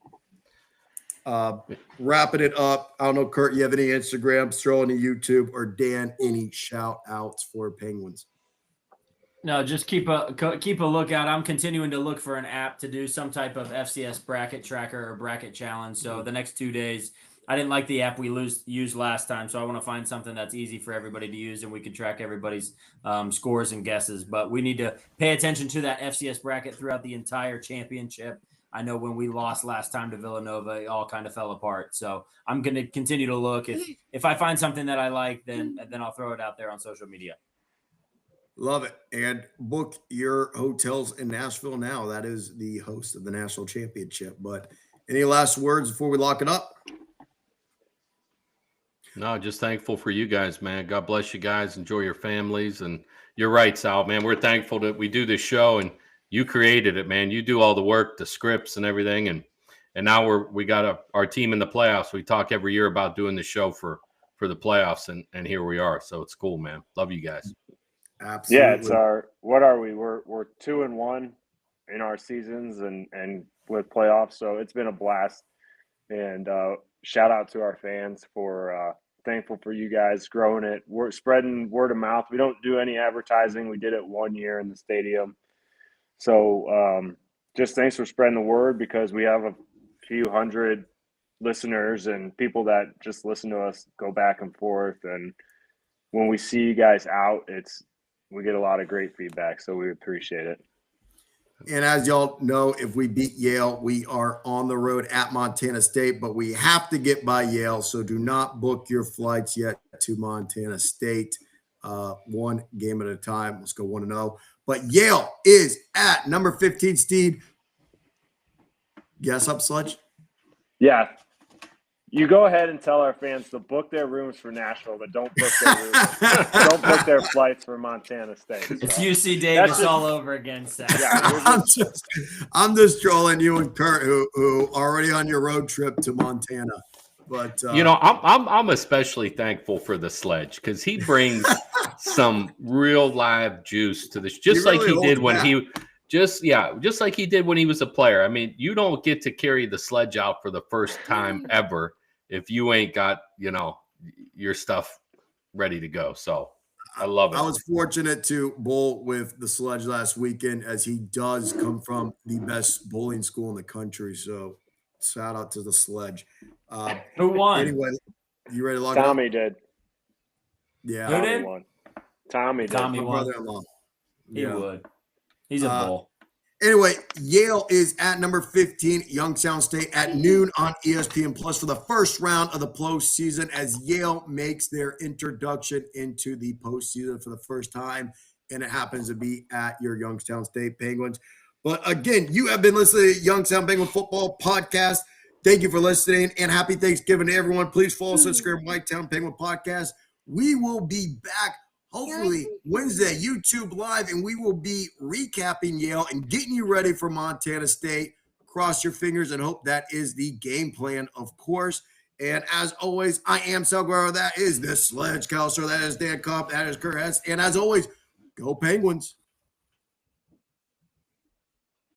Wrapping it up. I don't know, Kurt, you have any Instagrams, throw into YouTube, or Dan, any shout outs for Penguins? No, just keep a lookout. I'm continuing to look for an app to do some type of FCS bracket tracker or bracket challenge. So the next 2 days, I didn't like the app we used last time, so I want to find something that's easy for everybody to use, and we can track everybody's scores and guesses. But we need to pay attention to that FCS bracket throughout the entire championship. I know when we lost last time to Villanova, it all kind of fell apart. So I'm going to continue to look. If I find something that I like, then I'll throw it out there on social media. Love it. And book your hotels in Nashville now. That is the host of the national championship. But any last words before we lock it up? No, just thankful for you guys, man. God bless you guys. Enjoy your families. And you're right, Sal, man. We're thankful that we do this show, and you created it, man. You do all the work, the scripts and everything. And now we got our team in the playoffs. We talk every year about doing the show for the playoffs, and here we are. So it's cool, man. Love you guys. Absolutely. Yeah, it's what are we? We're 2-1 in our seasons and with playoffs. So it's been a blast. And shout out to our fans for thankful for you guys growing it. We're spreading word of mouth. We don't do any advertising. We did it 1 year in the stadium. So just thanks for spreading the word, because we have a few hundred listeners and people that just listen to us go back and forth. And when we see you guys out, we get a lot of great feedback. So we appreciate it. And as y'all know, if we beat Yale, we are on the road at Montana State, but we have to get by Yale. So do not book your flights yet to Montana State. One game at a time. Let's go 1-0. But Yale is at number 15 seed. Guess up, Sledge? Yeah. You go ahead and tell our fans to book their rooms for Nashville, but don't book their rooms. Don't book their flights for Montana State. So. It's UC Davis all over again, Seth. Yeah, I'm just trolling you and Kurt, who are already on your road trip to Montana. But I'm especially thankful for the Sledge, because he brings some real live juice to this, just like he did when he. Just like he did when he was a player. I mean, you don't get to carry the Sledge out for the first time ever if you ain't got, your stuff ready to go. So I love it. I was fortunate to bowl with the Sledge last weekend, as he does come from the best bowling school in the country. So shout out to the Sledge. Who won? Anyway, you ready to log Tommy did. Yeah. Who did? Won. Tommy did. Tommy won. Brother-in-law. He would. He's a bull. Anyway, Yale is at number 15, Youngstown State at noon on ESPN Plus for the first round of the postseason, as Yale makes their introduction into the postseason for the first time, and it happens to be at your Youngstown State Penguins. But again, you have been listening to Youngstown Penguin Football Podcast. Thank you for listening, and happy Thanksgiving to everyone. Please follow, subscribe, Whitetown Penguin Podcast. We will be back hopefully Wednesday, YouTube Live, and we will be recapping Yale and getting you ready for Montana State. Cross your fingers and hope that is the game plan, of course. And as always, I am Sal Guerrero. That is the Sledge Counselor. That is Dan Kopp. That is Kurt Hess. And as always, go Penguins.